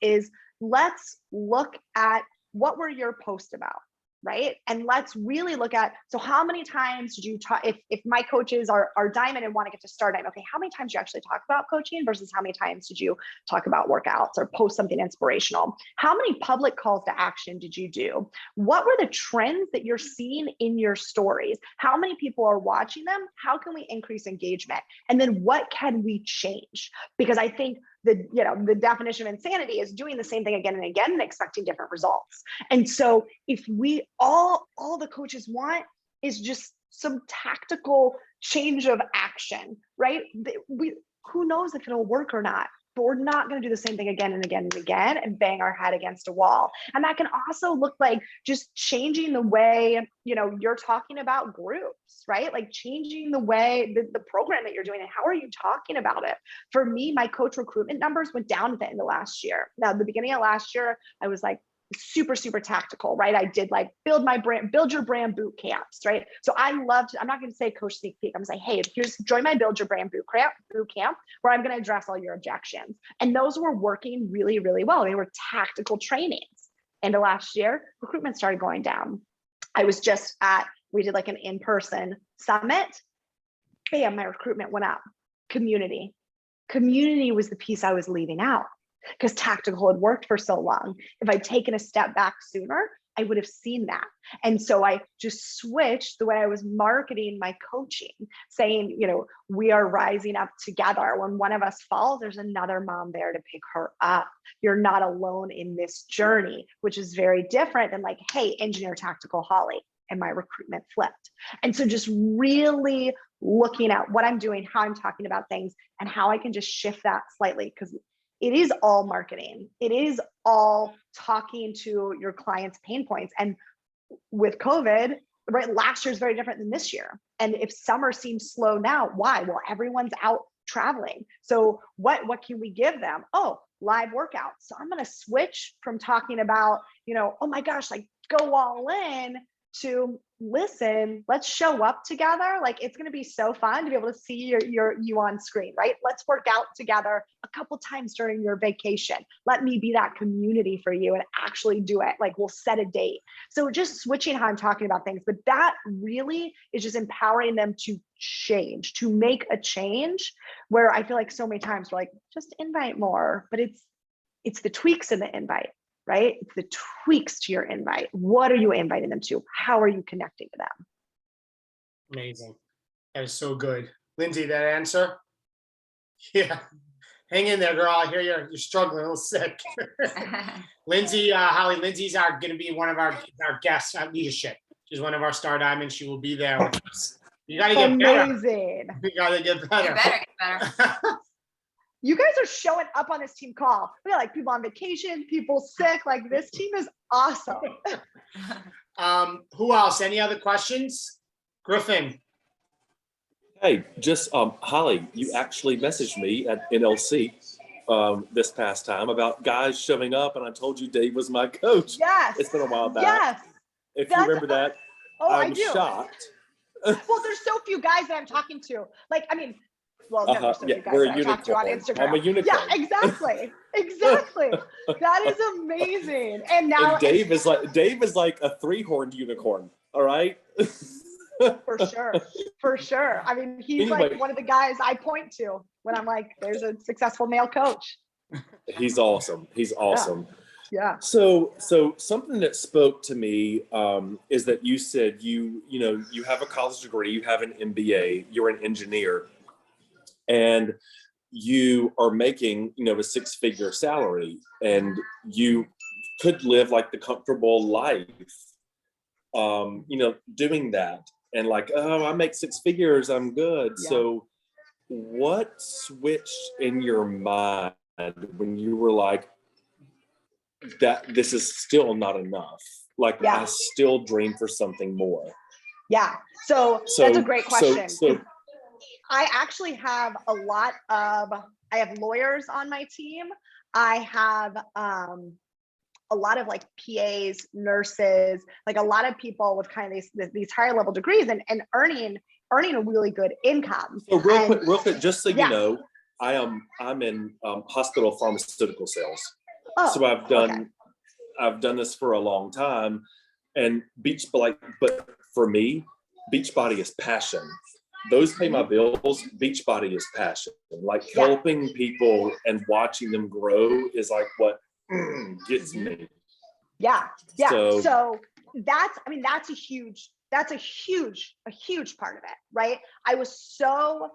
Speaker 2: let's look at what were your posts about, right? And let's really look at, so how many times did you talk, if my coaches are diamond and want to get to star diamond, okay, how many times do you actually talk about coaching versus how many times did you talk about workouts or post something inspirational? How many public calls to action did you do? What were the trends that you're seeing in your stories? How many people are watching them? How can we increase engagement? And then what can we change? Because I think the definition of insanity is doing the same thing again and again and expecting different results. And so if we all the coaches want is just some tactical change of action, right? Who knows if it'll work or not, but we're not going to do the same thing again and again and again and bang our head against a wall. And that can also look like just changing the way, you're talking about groups, right? Like changing the way, the program that you're doing and how are you talking about it? For me, my coach recruitment numbers went down at the end of last year. Now, at the beginning of last year, I was like, super tactical, right? I did like build your brand boot camps, right? So I'm not going to say coach sneak peek. I'm going to say, hey, join my build your brand boot camp where I'm going to address all your objections. And those were working really, really well. They were tactical trainings. End of last year, recruitment started going down. We did like an in-person summit. Bam, my recruitment went up. Community was the piece I was leaving out, because tactical had worked for so long. If I'd taken a step back sooner, I would have seen that. And so I just switched the way I was marketing my coaching, saying, we are rising up together. When one of us falls, there's another mom there to pick her up. You're not alone in this journey, which is very different than like, hey, engineer tactical Holly. And my recruitment flipped. And so just really looking at what I'm doing, how I'm talking about things, and how I can just shift that slightly, because it is all marketing. It is all talking to your clients' pain points. And with COVID, right, last year is very different than this year. And if summer seems slow now, why? Well, everyone's out traveling. So what can we give them? Oh, live workouts. So I'm going to switch from talking about, oh my gosh, like go all in, to listen, let's show up together. Like it's going to be so fun to be able to see you on screen, right? Let's work out together a couple times during your vacation. Let me be that community for you and actually do it. Like we'll set a date. So just switching how I'm talking about things, but that really is just empowering them to change, to make a change, where I feel like so many times we're like, just invite more, but it's the tweaks in the invite. Right? It's the tweaks to your invite. What are you inviting them to? How are you connecting to them?
Speaker 1: Amazing. That is so good. Lindsay, that answer? Yeah. Hang in there, girl. I hear you're struggling, a little sick. Lindsay, Holly, Lindsay's going to be one of our guests at leadership. She's one of our star diamonds. She will be there with us. You got to get
Speaker 2: Amazing.
Speaker 1: better. You got to get better.
Speaker 3: You better get better.
Speaker 2: You guys are showing up on this team call. We got like people on vacation, people sick. Like this team is awesome.
Speaker 1: Who else? Any other questions? Griffin.
Speaker 5: Hey, just Holly, you actually messaged me at NLC this past time about guys showing up, and I told you Dave was my coach.
Speaker 2: Yes.
Speaker 5: It's been a while back.
Speaker 2: Yes.
Speaker 5: If you remember that,
Speaker 2: I
Speaker 5: I'm
Speaker 2: do.
Speaker 5: shocked.
Speaker 2: Well, there's so few guys that I'm talking to. Like, I mean, well, no, there's so few guys
Speaker 5: we're
Speaker 2: that
Speaker 5: a
Speaker 2: I talk to on
Speaker 5: unicorn.
Speaker 2: Instagram.
Speaker 5: I'm a unicorn.
Speaker 2: Yeah, exactly. Exactly. That is amazing. And now
Speaker 5: And Dave is like a 3-horned unicorn. All right.
Speaker 2: for sure. For sure. I mean, he's
Speaker 5: Anyway.
Speaker 2: like one of the guys I point to when I'm like, there's a successful male coach.
Speaker 5: He's awesome. He's awesome.
Speaker 2: Yeah.
Speaker 5: So something that spoke to me is that you said you have a college degree, you have an MBA, you're an engineer, and you are making a 6-figure salary, and you could live like the comfortable life, doing that, and like, oh, I make 6 figures, I'm good. Yeah. So what switched in your mind when you were like, that this is still not enough? Like, yeah. I still dream for something more.
Speaker 2: Yeah. So that's a great question.
Speaker 5: So
Speaker 2: I actually have I have lawyers on my team. I have a lot of like PAs, nurses, like a lot of people with kind of these higher level degrees and earning a really good income.
Speaker 5: So real quick, just so you know, I'm in hospital pharmaceutical sales. Oh, so I've done this for a long time, and but for me, Beachbody is passion. Those pay my bills. Beachbody is passion. Like helping people and watching them grow is like what gets me.
Speaker 2: Yeah. So that's a huge part of it, right? I was so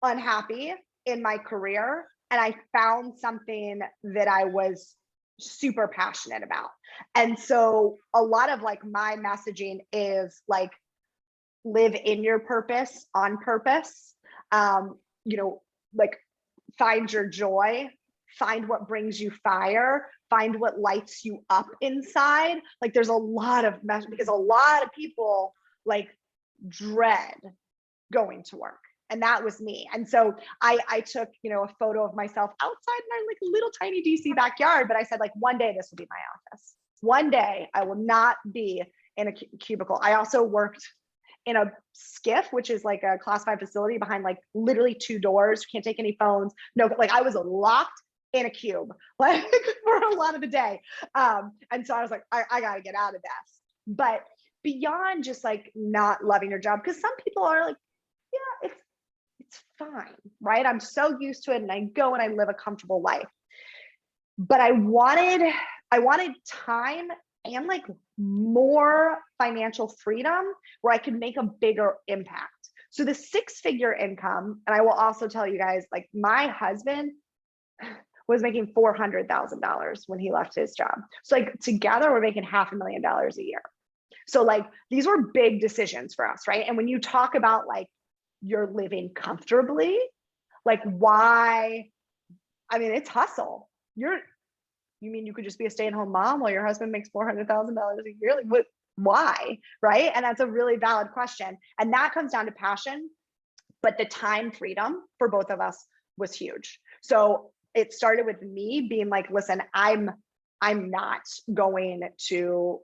Speaker 2: unhappy in my career, and I found something that I was super passionate about. And so a lot of like my messaging is like, live in your purpose on purpose. Like find your joy, find what brings you fire, find what lights you up inside. Like there's a lot of because a lot of people like dread going to work. And that was me. And so I took, a photo of myself outside in our like little tiny DC backyard, but I said like, one day this will be my office. One day I will not be in a cubicle. I also worked in a skiff, which is like a class 5 facility behind like literally 2 doors. You can't take any phones. No, like I was locked in a cube like for a lot of the day. And so I was like, I gotta get out of this. But beyond just like not loving your job, because some people are like, yeah, it's fine, right? I'm so used to it, and I go and I live a comfortable life. But I wanted time and like more financial freedom where I could make a bigger impact. So the 6-figure income, and I will also tell you guys, like my husband was making $400,000 when he left his job. So like together we're making $500,000 a year. So like these were big decisions for us, right? And when you talk about like you're living comfortably, like why? I mean, it's hustle. You mean you could just be a stay-at-home mom while your husband makes $400,000 a year? Like why, right? And that's a really valid question. And that comes down to passion, but the time freedom for both of us was huge. So it started with me being like, listen, I'm not going to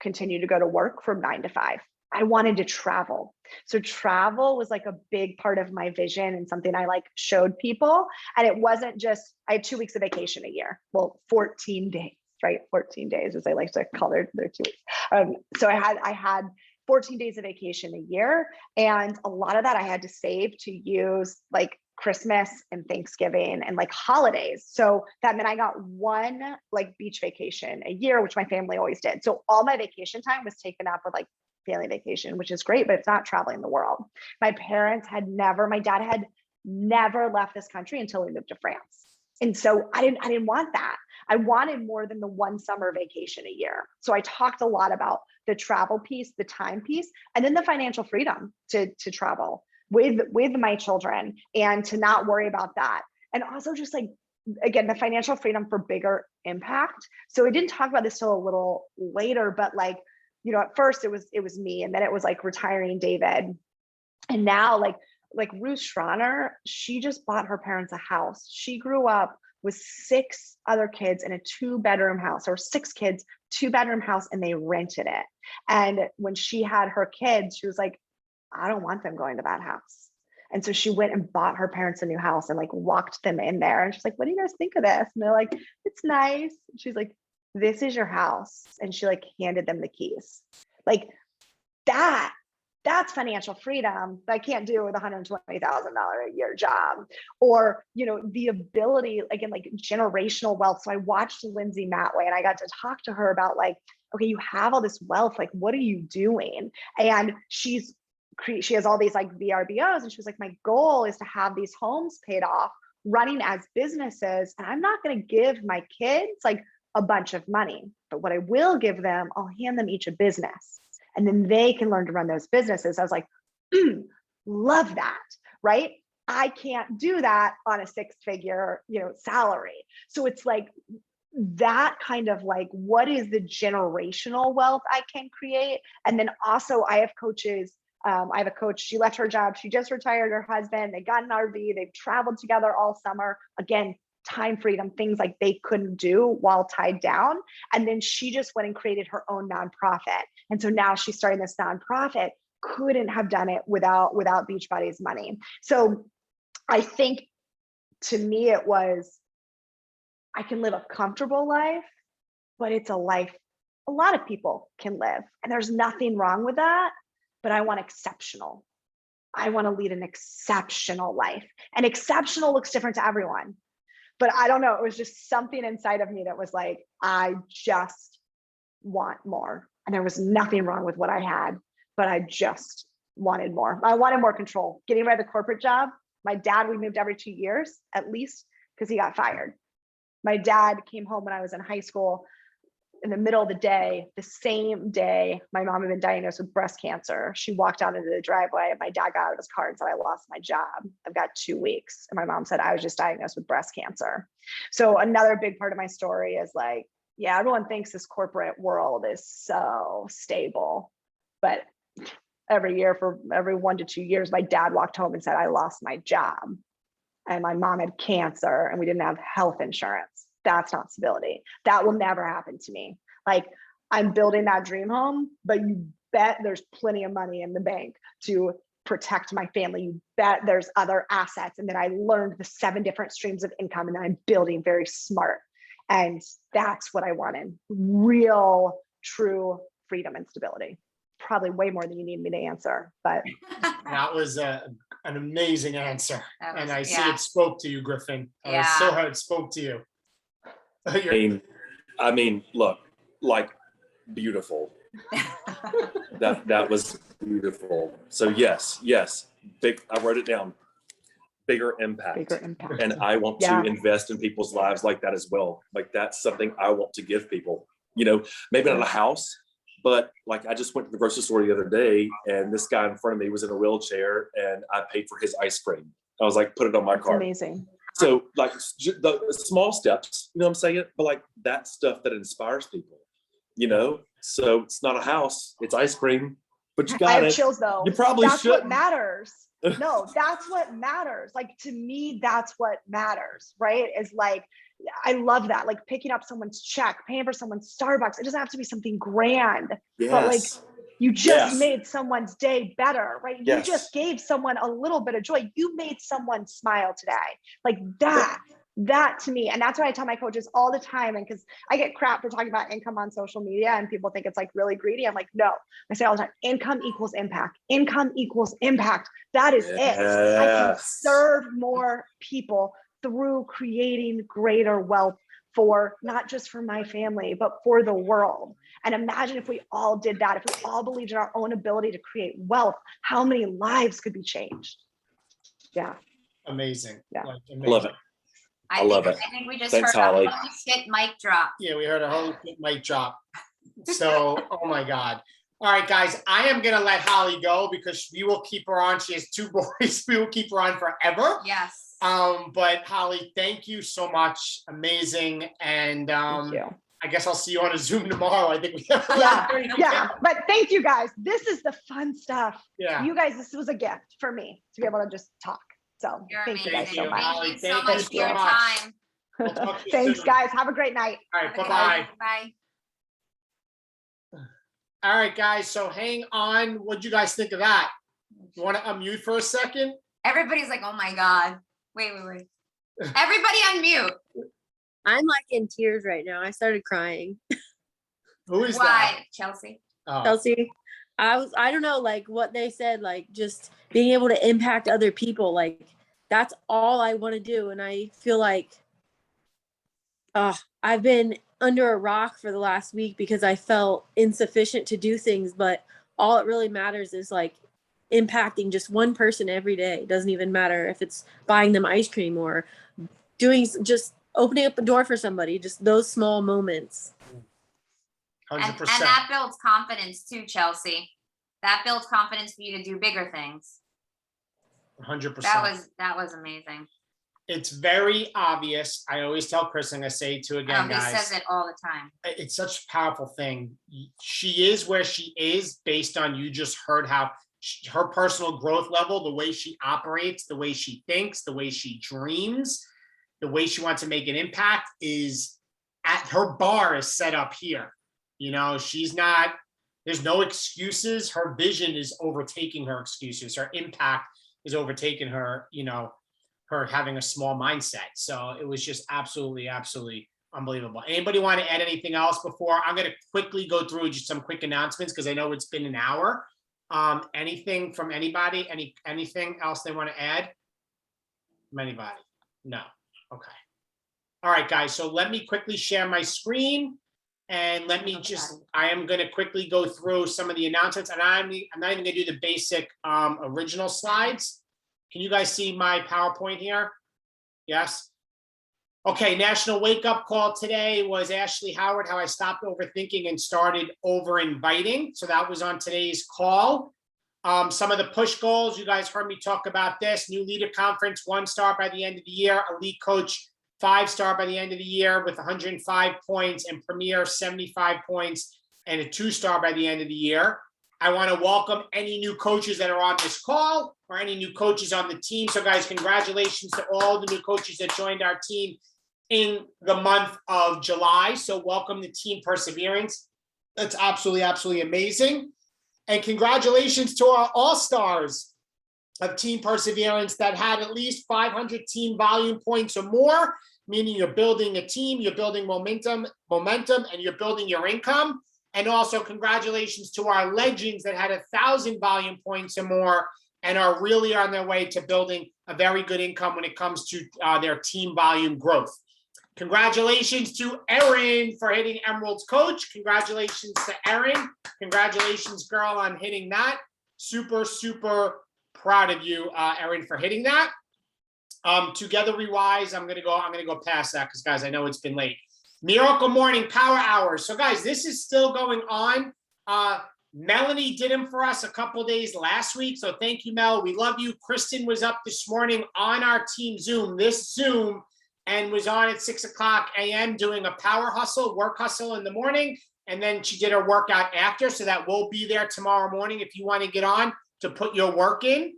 Speaker 2: continue to go to work from 9 to 5. I wanted to travel. So travel was like a big part of my vision and something I like showed people. And it wasn't just, I had 2 weeks of vacation a year. Well, 14 days, right? 14 days, as I like to call their 2 weeks. So I had 14 days of vacation a year. And a lot of that I had to save to use like Christmas and Thanksgiving and like holidays. So that meant I got 1 like beach vacation a year, which my family always did. So all my vacation time was taken up with like family vacation, which is great, but it's not traveling the world. My dad had never left this country until we moved to France. And so I didn't want that. I wanted more than the one summer vacation a year. So I talked a lot about the travel piece, the time piece, and then the financial freedom to travel with my children and to not worry about that. And also just like, again, the financial freedom for bigger impact. So I didn't talk about this till a little later, but like, you know, at first it was me, and then it was like retiring David. And now like Ruth Schroner, she just bought her parents a house. She grew up with 6 other kids in a 2-bedroom house, or 6 kids, 2-bedroom house, and they rented it. And when she had her kids, she was like, I don't want them going to that house. And so she went and bought her parents a new house and like walked them in there. And she's like, what do you guys think of this? And they're like, it's nice. And she's like, this is your house. And she like handed them the keys. Like that's financial freedom that I can't do with $120,000 a year job. Or, you know, the ability, again, like generational wealth. So I watched Lindsay Matway and I got to talk to her about like, okay, you have all this wealth, like, what are you doing? And she has all these like VRBOs, and she was like, my goal is to have these homes paid off running as businesses. And I'm not going to give my kids like a bunch of money, but what I will give them, I'll hand them each a business. And then they can learn to run those businesses. I was like, love that, right? I can't do that on a 6-figure, you know, salary. So it's like that kind of like, what is the generational wealth I can create? And then also I have coaches. I have a coach, she left her job. She just retired her husband. They got an RV. They've traveled together all summer. Again, time freedom, things like they couldn't do while tied down. And then she just went and created her own nonprofit. And so now she's starting this nonprofit, couldn't have done it without Beachbody's money. So I think to me, it was, I can live a comfortable life, but it's a life a lot of people can live. And there's nothing wrong with that, but I want exceptional. I want to lead an exceptional life. And exceptional looks different to everyone. But I don't know, it was just something inside of me that was like, I just want more. And there was nothing wrong with what I had, but I just wanted more. I wanted more control. Getting rid of the corporate job. My dad, we moved every 2 years at least because he got fired. My dad came home when I was in high school in the middle of the day, the same day my mom had been diagnosed with breast cancer. She walked out into the driveway and my dad got out of his car and said, I lost my job. I've got 2 weeks. And my mom said, I was just diagnosed with breast cancer. So another big part of my story is like, yeah, everyone thinks this corporate world is so stable, but every year for every 1 to 2 years, my dad walked home and said, I lost my job and my mom had cancer and we didn't have health insurance. That's not stability. That will never happen to me. Like, I'm building that dream home, but you bet there's plenty of money in the bank to protect my family. You bet there's other assets. And then I learned the 7 different streams of income and I'm building very smart. And that's what I wanted. Real, true freedom and stability. Probably way more than you need me to answer, but.
Speaker 1: That was an amazing answer. And I see
Speaker 3: yeah.
Speaker 1: it spoke to you, Griffin.
Speaker 3: Yeah.
Speaker 1: So how it spoke to you.
Speaker 5: I mean, look, like beautiful. that was beautiful. So yes, big. I wrote it down. Bigger impact. And I want to invest in people's lives like that as well. Like that's something I want to give people. You know, maybe not a house, but like I just went to the grocery store the other day, and this guy in front of me was in a wheelchair, and I paid for his ice cream. I was like, put it on my card.
Speaker 2: Amazing.
Speaker 5: So like the small steps, you know what I'm saying? But like that stuff that inspires people, you know? So it's not a house, it's ice cream, but you got it.
Speaker 2: I have chills though.
Speaker 5: You probably
Speaker 2: that's
Speaker 5: shouldn't.
Speaker 2: What matters. No, that's what matters. Like to me, that's what matters, right? Is like, I love that. Like picking up someone's check, paying for someone's Starbucks. It doesn't have to be something grand, but like you just made someone's day better, right? You just gave someone a little bit of joy. You made someone smile today. Like that to me. And that's what I tell my coaches all the time. And because I get crap for talking about income on social media and people think it's like really greedy. I'm like, no, I say all the time, income equals impact. Income equals impact. That is it. I can serve more people through creating greater wealth for not just for my family, but for the world. And imagine if we all did that, if we all believed in our own ability to create wealth, how many lives could be changed? Yeah.
Speaker 1: Amazing.
Speaker 2: Yeah.
Speaker 1: Like,
Speaker 5: I love it. I love it.
Speaker 3: I think we just
Speaker 5: Thanks,
Speaker 3: heard
Speaker 5: Holly.
Speaker 3: a holy shit mic drop.
Speaker 1: Yeah, we heard a whole mic drop. So, oh my God. All right, guys, I am going to let Holly go because we will keep her on. She has 2 boys. We will keep her on forever.
Speaker 3: Yes.
Speaker 1: But Holly, thank you so much. Amazing. And
Speaker 2: Thank you.
Speaker 1: I guess I'll see you on a Zoom tomorrow. I think we have
Speaker 2: Yeah. But thank you guys. This is the fun stuff.
Speaker 1: Yeah.
Speaker 2: You guys, this was a gift for me to be able to just talk. So
Speaker 3: You're
Speaker 2: thank
Speaker 3: amazing.
Speaker 2: you guys so much.
Speaker 1: Holly,
Speaker 3: Thank you so
Speaker 1: thank
Speaker 3: much
Speaker 1: you
Speaker 3: for your
Speaker 1: so much.
Speaker 3: time.
Speaker 1: We'll talk to you
Speaker 2: Thanks,
Speaker 1: soon.
Speaker 2: guys. Have a great night.
Speaker 1: All right,
Speaker 3: Okay,
Speaker 1: bye-bye.
Speaker 3: Bye.
Speaker 1: All right, guys, so hang on. What'd you guys think of that? You want to unmute for a second?
Speaker 3: Everybody's like, oh my God. Wait. Everybody unmute.
Speaker 6: I'm like in tears right now. I started crying.
Speaker 1: Who is
Speaker 3: Why,
Speaker 1: that?
Speaker 3: Chelsea?
Speaker 1: Oh,
Speaker 6: Chelsea, I don't know, like what they said, like just being able to impact other people. Like that's all I want to do. And I feel like I've been under a rock for the last week because I felt insufficient to do things. But all it really matters is like impacting just one person every day. It doesn't even matter if it's buying them ice cream or just opening up a door for somebody, just those small moments.
Speaker 1: 100%.
Speaker 3: And that builds confidence too, Chelsea. That builds confidence for you to do bigger things.
Speaker 1: 100%.
Speaker 3: That was amazing.
Speaker 1: It's very obvious. I always tell Chris, and I say to again,
Speaker 3: He
Speaker 1: guys,
Speaker 3: says it all the time.
Speaker 1: it's such a powerful thing. She is where she is based on, you just heard how her personal growth level, the way she operates, the way she thinks, the way she dreams, the way she wants to make an impact is at her bar is set up here. You know, there's no excuses. Her vision is overtaking her excuses. Her impact is overtaking her, her having a small mindset. So it was just absolutely unbelievable. Anybody want to add anything else before? I'm going to quickly go through just some quick announcements because I know it's been an hour. Anything from anybody? Anything else they want to add? From anybody? No. Okay. All right, guys. So let me quickly share my screen. And I am going to quickly go through some of the announcements, and I'm not even going to do the basic original slides. Can you guys see my PowerPoint here? Yes. Okay, National Wake Up Call today was Ashley Howard, how I stopped overthinking and started over inviting. So that was on today's call. Some of the push goals, you guys heard me talk about this. New leader conference, 1-star by the end of the year. Elite coach, 5-star by the end of the year with 105 points, and premier 75 points and a 2-star by the end of the year. I want to welcome any new coaches that are on this call or any new coaches on the team. So guys, congratulations to all the new coaches that joined our team in the month of July. So welcome to Team Perseverance. That's absolutely amazing. And congratulations to our all-stars of Team Perseverance that had at least 500 team volume points or more, meaning you're building a team, you're building momentum, and you're building your income. And also congratulations to our legends that had 1,000 volume points or more and are really on their way to building a very good income when it comes to their team volume growth. Congratulations to Erin for hitting Emerald's coach. Congratulations to Erin. Congratulations, girl, on hitting that. Super proud of you, Erin, for hitting that. Together Rewise, I'm gonna go past that because guys, I know it's been late. Miracle Morning Power Hours. So guys, this is still going on. Melanie did them for us a couple of days last week. So thank you, Mel. We love you. Kristen was up this morning on our team Zoom, and was on at 6:00 a.m. doing a power hustle, work hustle in the morning. And then she did her workout after. So that will be there tomorrow morning if you want to get on to put your work in.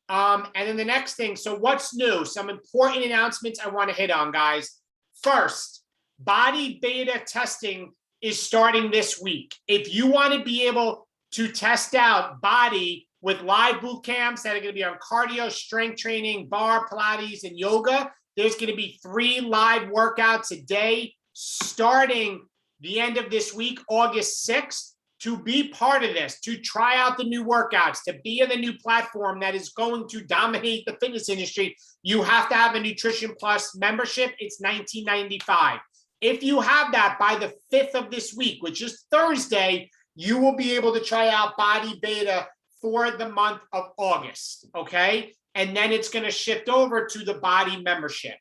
Speaker 1: And then the next thing, so what's new? Some important announcements I want to hit on, guys. First, body beta testing is starting this week. If you want to be able to test out body with live boot camps that are going to be on cardio, strength training, bar, Pilates, and yoga, there's going to be 3 live workouts a day starting the end of this week, August 6th. To be part of this, to try out the new workouts, to be in the new platform that is going to dominate the fitness industry, you have to have a Nutrition Plus membership. It's $19.95. If you have that by the 5th of this week, which is Thursday, you will be able to try out Body Beta for the month of August, okay? and then it's going to shift over to the body membership.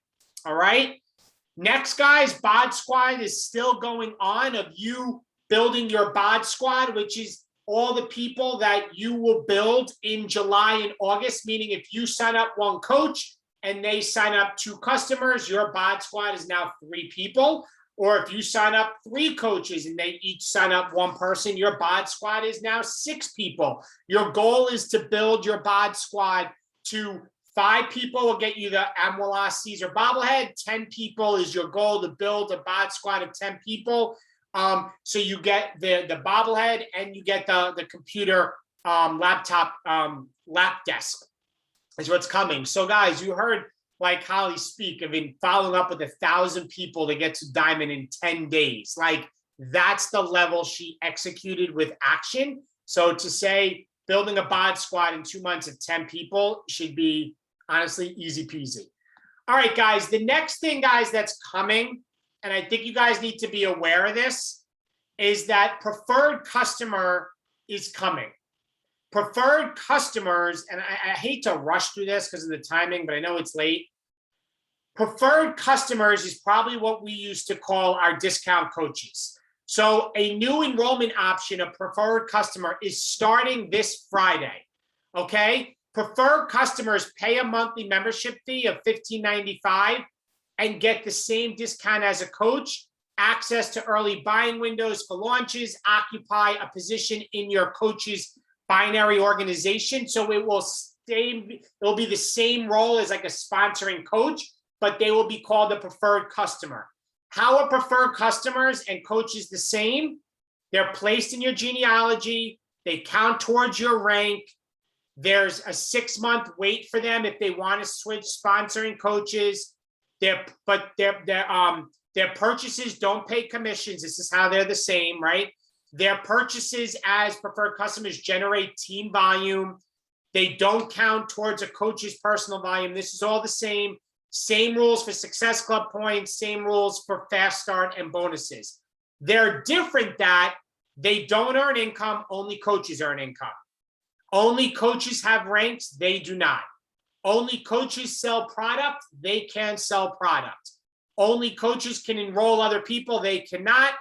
Speaker 1: All right. Next, guys, bod squad is still going on of you building your bod squad, which is all the people that you will build in July and August, meaning if you sign up one coach and they sign up 2 customers, your bod squad is now 3 people. Or if you sign up 3 coaches and they each sign up 1 person, your bod squad is now 6 people. Your goal is to build your bod squad to 5 people will get you the Amwala Caesar bobblehead. 10 people is your goal to build a bod squad of 10 people. So you get the bobblehead and you get the computer laptop lap desk is what's coming. So guys, you heard like Holly speak. I've been following up with 1,000 people to get to Diamond in 10 days. Like that's the level she executed with action. So to say building a bod squad in 2 months of 10 people should be honestly easy peasy. All right, guys, the next thing, guys, that's coming, and I think you guys need to be aware of this, is that preferred customer is coming. Preferred customers, and I hate to rush through this because of the timing, but I know it's late. Preferred customers is probably what we used to call our discount coaches. So a new enrollment option, a preferred customer, is starting this Friday, okay? Preferred customers pay a monthly membership fee of $15.95 and get the same discount as a coach, access to early buying windows for launches, occupy a position in your coach's binary organization. So it will be the same role as like a sponsoring coach, but they will be called a preferred customer. How are preferred customers and coaches the same? They're placed in your genealogy. They count towards your rank. There's a 6-month wait for them if they want to switch sponsoring coaches. Their purchases don't pay commissions. This is how they're the same, right? Their purchases as preferred customers generate team volume. They don't count towards a coach's personal volume. This is all the same. Same rules for Success Club points, same rules for Fast Start and bonuses. They're different that they don't earn income, only coaches earn income. Only coaches have ranks, they do not. Only coaches sell product, they can sell product. Only coaches can enroll other people, they cannot.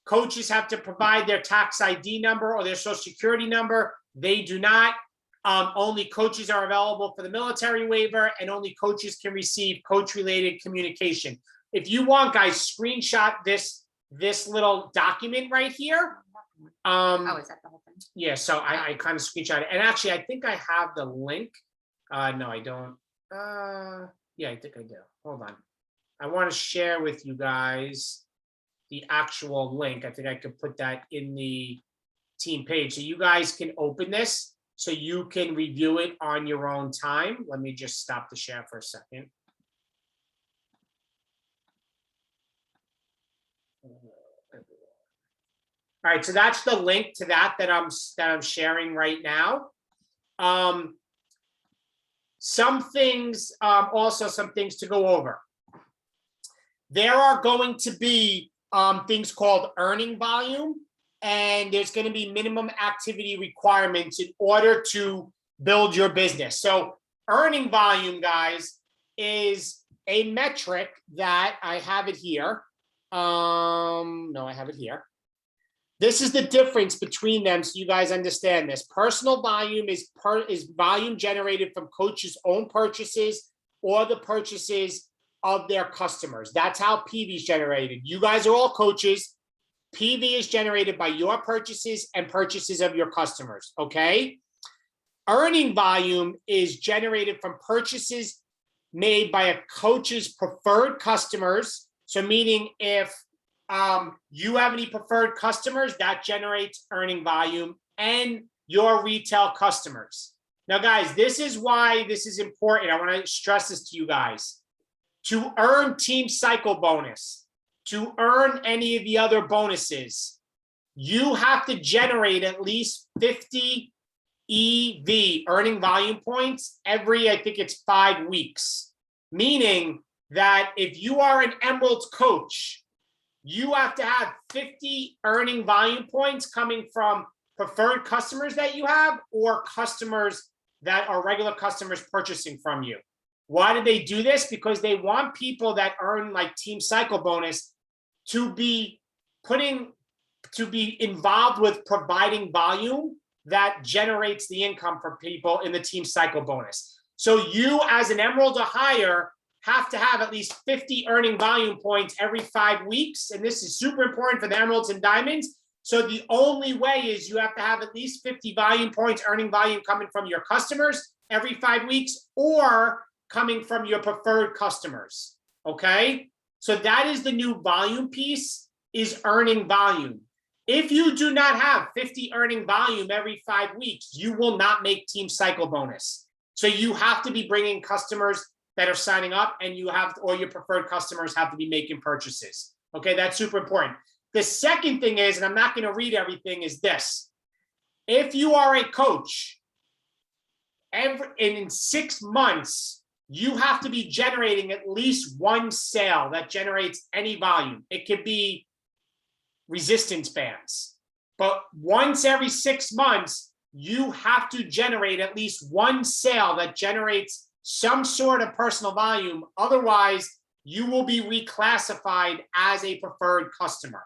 Speaker 1: Coaches have to provide their tax ID number or their social security number, they do not. Only coaches are available for the military waiver, and only coaches can receive coach-related communication. If you want, guys, screenshot this little document right here.
Speaker 3: Oh, is that the whole thing?
Speaker 1: Yeah, so I kind of screenshot it. And actually, I think I have the link. No, I don't. Yeah, I think I do. Hold on. I want to share with you guys the actual link. I think I could put that in the team page. So you guys can open this so you can review it on your own time. Let me just stop the share for a second. All right, so that's the link to that I'm sharing right now. Some things to go over. There are going to be things called earning volume, and there's going to be minimum activity requirements in order to build your business. So earning volume, guys, is a metric that I have it here. No, I have it here. This is the difference between them, so you guys understand this. Personal volume is volume generated from coaches' own purchases or the purchases of their customers. That's how PV is generated. You guys are all coaches. PV is generated by your purchases and purchases of your customers, okay? Earning volume is generated from purchases made by a coach's preferred customers. So meaning if you have any preferred customers, that generates earning volume, and your retail customers. Now, guys, this is why this is important. I want to stress this to you guys. To earn team cycle bonus, to earn any of the other bonuses, you have to generate at least 50 EV, earning volume points, every, I think it's 5 weeks. Meaning that if you are an Emerald coach, you have to have 50 earning volume points coming from preferred customers that you have or customers that are regular customers purchasing from you. Why do they do this? Because they want people that earn like team cycle bonus to be involved with providing volume that generates the income for people in the team cycle bonus. So you as an Emerald or higher have to have at least 50 earning volume points every 5 weeks. And this is super important for the Emeralds and Diamonds. So the only way is you have to have at least 50 volume points, earning volume coming from your customers every 5 weeks or coming from your preferred customers, okay? So that is the new volume piece, is earning volume. If you do not have 50 earning volume every 5 weeks, you will not make team cycle bonus. So you have to be bringing customers that are signing up, and you have, or your preferred customers have to be making purchases. Okay, that's super important. The second thing is, and I'm not going to read everything, is this. If you are a coach, in 6 months, you have to be generating at least one sale that generates any volume. It could be resistance bands, but once every 6 months, you have to generate at least one sale that generates some sort of personal volume. Otherwise, you will be reclassified as a preferred customer.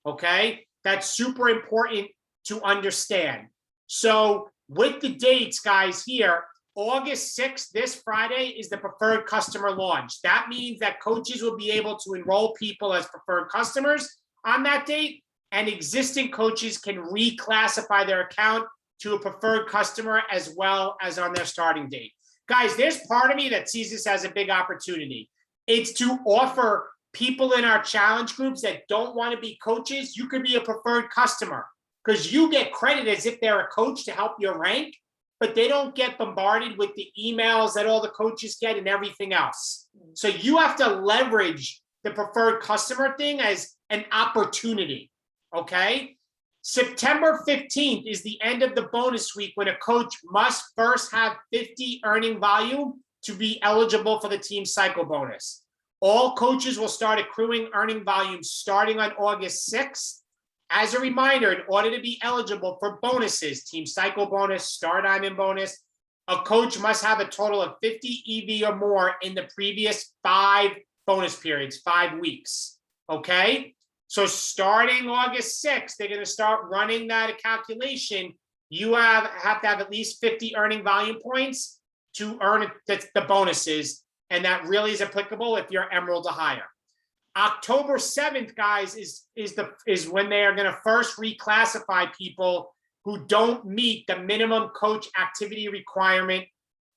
Speaker 1: Okay, that's super important to understand. So with the dates, guys, here, August 6th, this Friday, is the preferred customer launch. That means that coaches will be able to enroll people as preferred customers on that date, and existing coaches can reclassify their account to a preferred customer as well as on their starting date. Guys, there's part of me that sees this as a big opportunity. It's to offer people in our challenge groups that don't want to be coaches, you could be a preferred customer, because you get credit as if they're a coach to help your rank, but they don't get bombarded with the emails that all the coaches get and everything else. So you have to leverage the preferred customer thing as an opportunity, okay? September 15th is the end of the bonus week when a coach must first have 50 earning volume to be eligible for the team cycle bonus. All coaches will start accruing earning volume starting on August 6th. As a reminder, in order to be eligible for bonuses, team cycle bonus, star diamond bonus, a coach must have a total of 50 EV or more in the previous 5 bonus periods, 5 weeks, okay? So starting August 6th, they're going to start running that calculation. You have to have at least 50 earning volume points to earn the bonuses, and that really is applicable if you're Emerald or higher. October 7th, guys, is when they are going to first reclassify people who don't meet the minimum coach activity requirement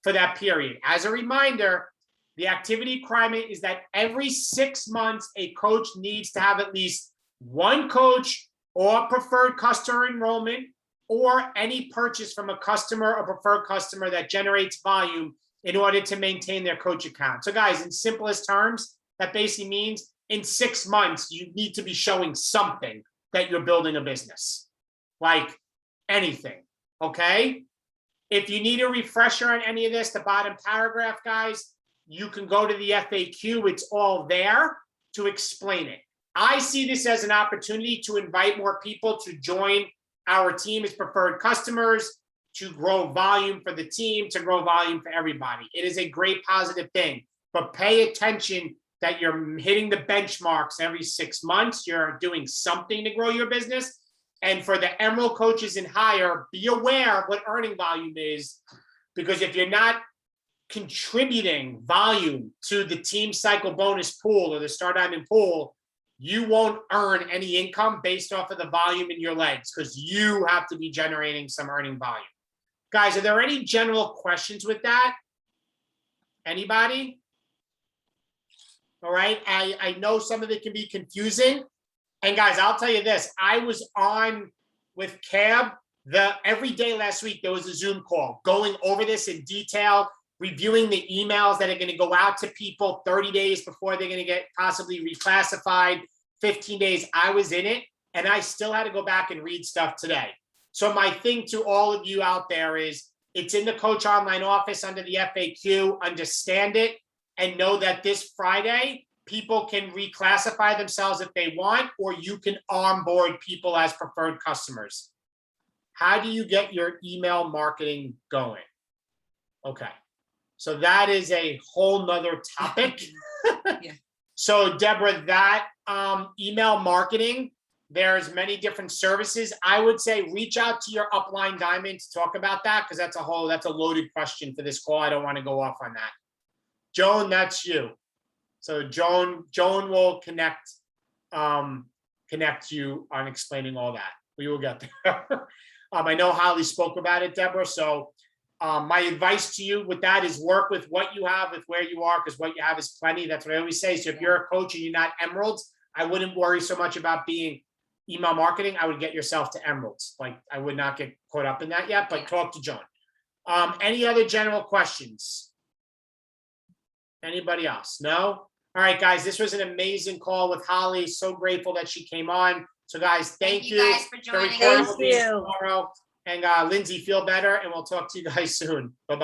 Speaker 1: for that period. As a reminder, the activity requirement is that every 6 months, a coach needs to have at least one coach or preferred customer enrollment or any purchase from a customer or preferred customer that generates volume in order to maintain their coach account. So guys, in simplest terms, that basically means in 6 months, you need to be showing something that you're building a business, like anything, okay? If you need a refresher on any of this, the bottom paragraph, guys, you can go to the FAQ. It's all there to explain it. I see this as an opportunity to invite more people to join our team as preferred customers, to grow volume for the team, to grow volume for everybody. It is a great positive thing, but pay attention that you're hitting the benchmarks every 6 months. You're doing something to grow your business. And for the Emerald coaches and higher, be aware of what earning volume is, because if you're not contributing volume to the team cycle bonus pool or the Star Diamond pool, you won't earn any income based off of the volume in your legs, because you have to be generating some earning volume. Guys, are there any general questions with that? Anybody? All right, I know some of it can be confusing. And guys, I'll tell you this, I was on with Cab every day last week. There was a Zoom call going over this in detail, reviewing the emails that are going to go out to people 30 days before they're going to get possibly reclassified, 15 days. I was in it, and I still had to go back and read stuff today. So my thing to all of you out there is, it's in the Coach Online office under the FAQ. Understand it and know that this Friday, people can reclassify themselves if they want, or you can onboard people as preferred customers. How do you get your email marketing going? Okay. So that is a whole nother topic.
Speaker 4: Yeah.
Speaker 1: So Deborah, that email marketing, there's many different services. I would say reach out to your upline diamond to talk about that, because that's a loaded question for this call. I don't want to go off on that. Joan, that's you. So Joan will connect you on explaining all that. We will get there. I know Holly spoke about it, Deborah. So my advice to you with that is work with what you have, with where you are, because what you have is plenty. That's what I always say. So if you're a coach and you're not emeralds, I wouldn't worry so much about being email marketing. I would get yourself to emeralds. Like, I would not get caught up in that yet, but talk to Joan. Any other general questions? Anybody else? No? All right, guys, this was an amazing call with Holly. So grateful that she came on. So guys, thank you.
Speaker 3: Guys for joining.
Speaker 1: The recording
Speaker 6: Thank
Speaker 1: will be
Speaker 6: you.
Speaker 1: tomorrow. And Lindsay, feel better, and we'll talk to you guys soon. Bye-bye.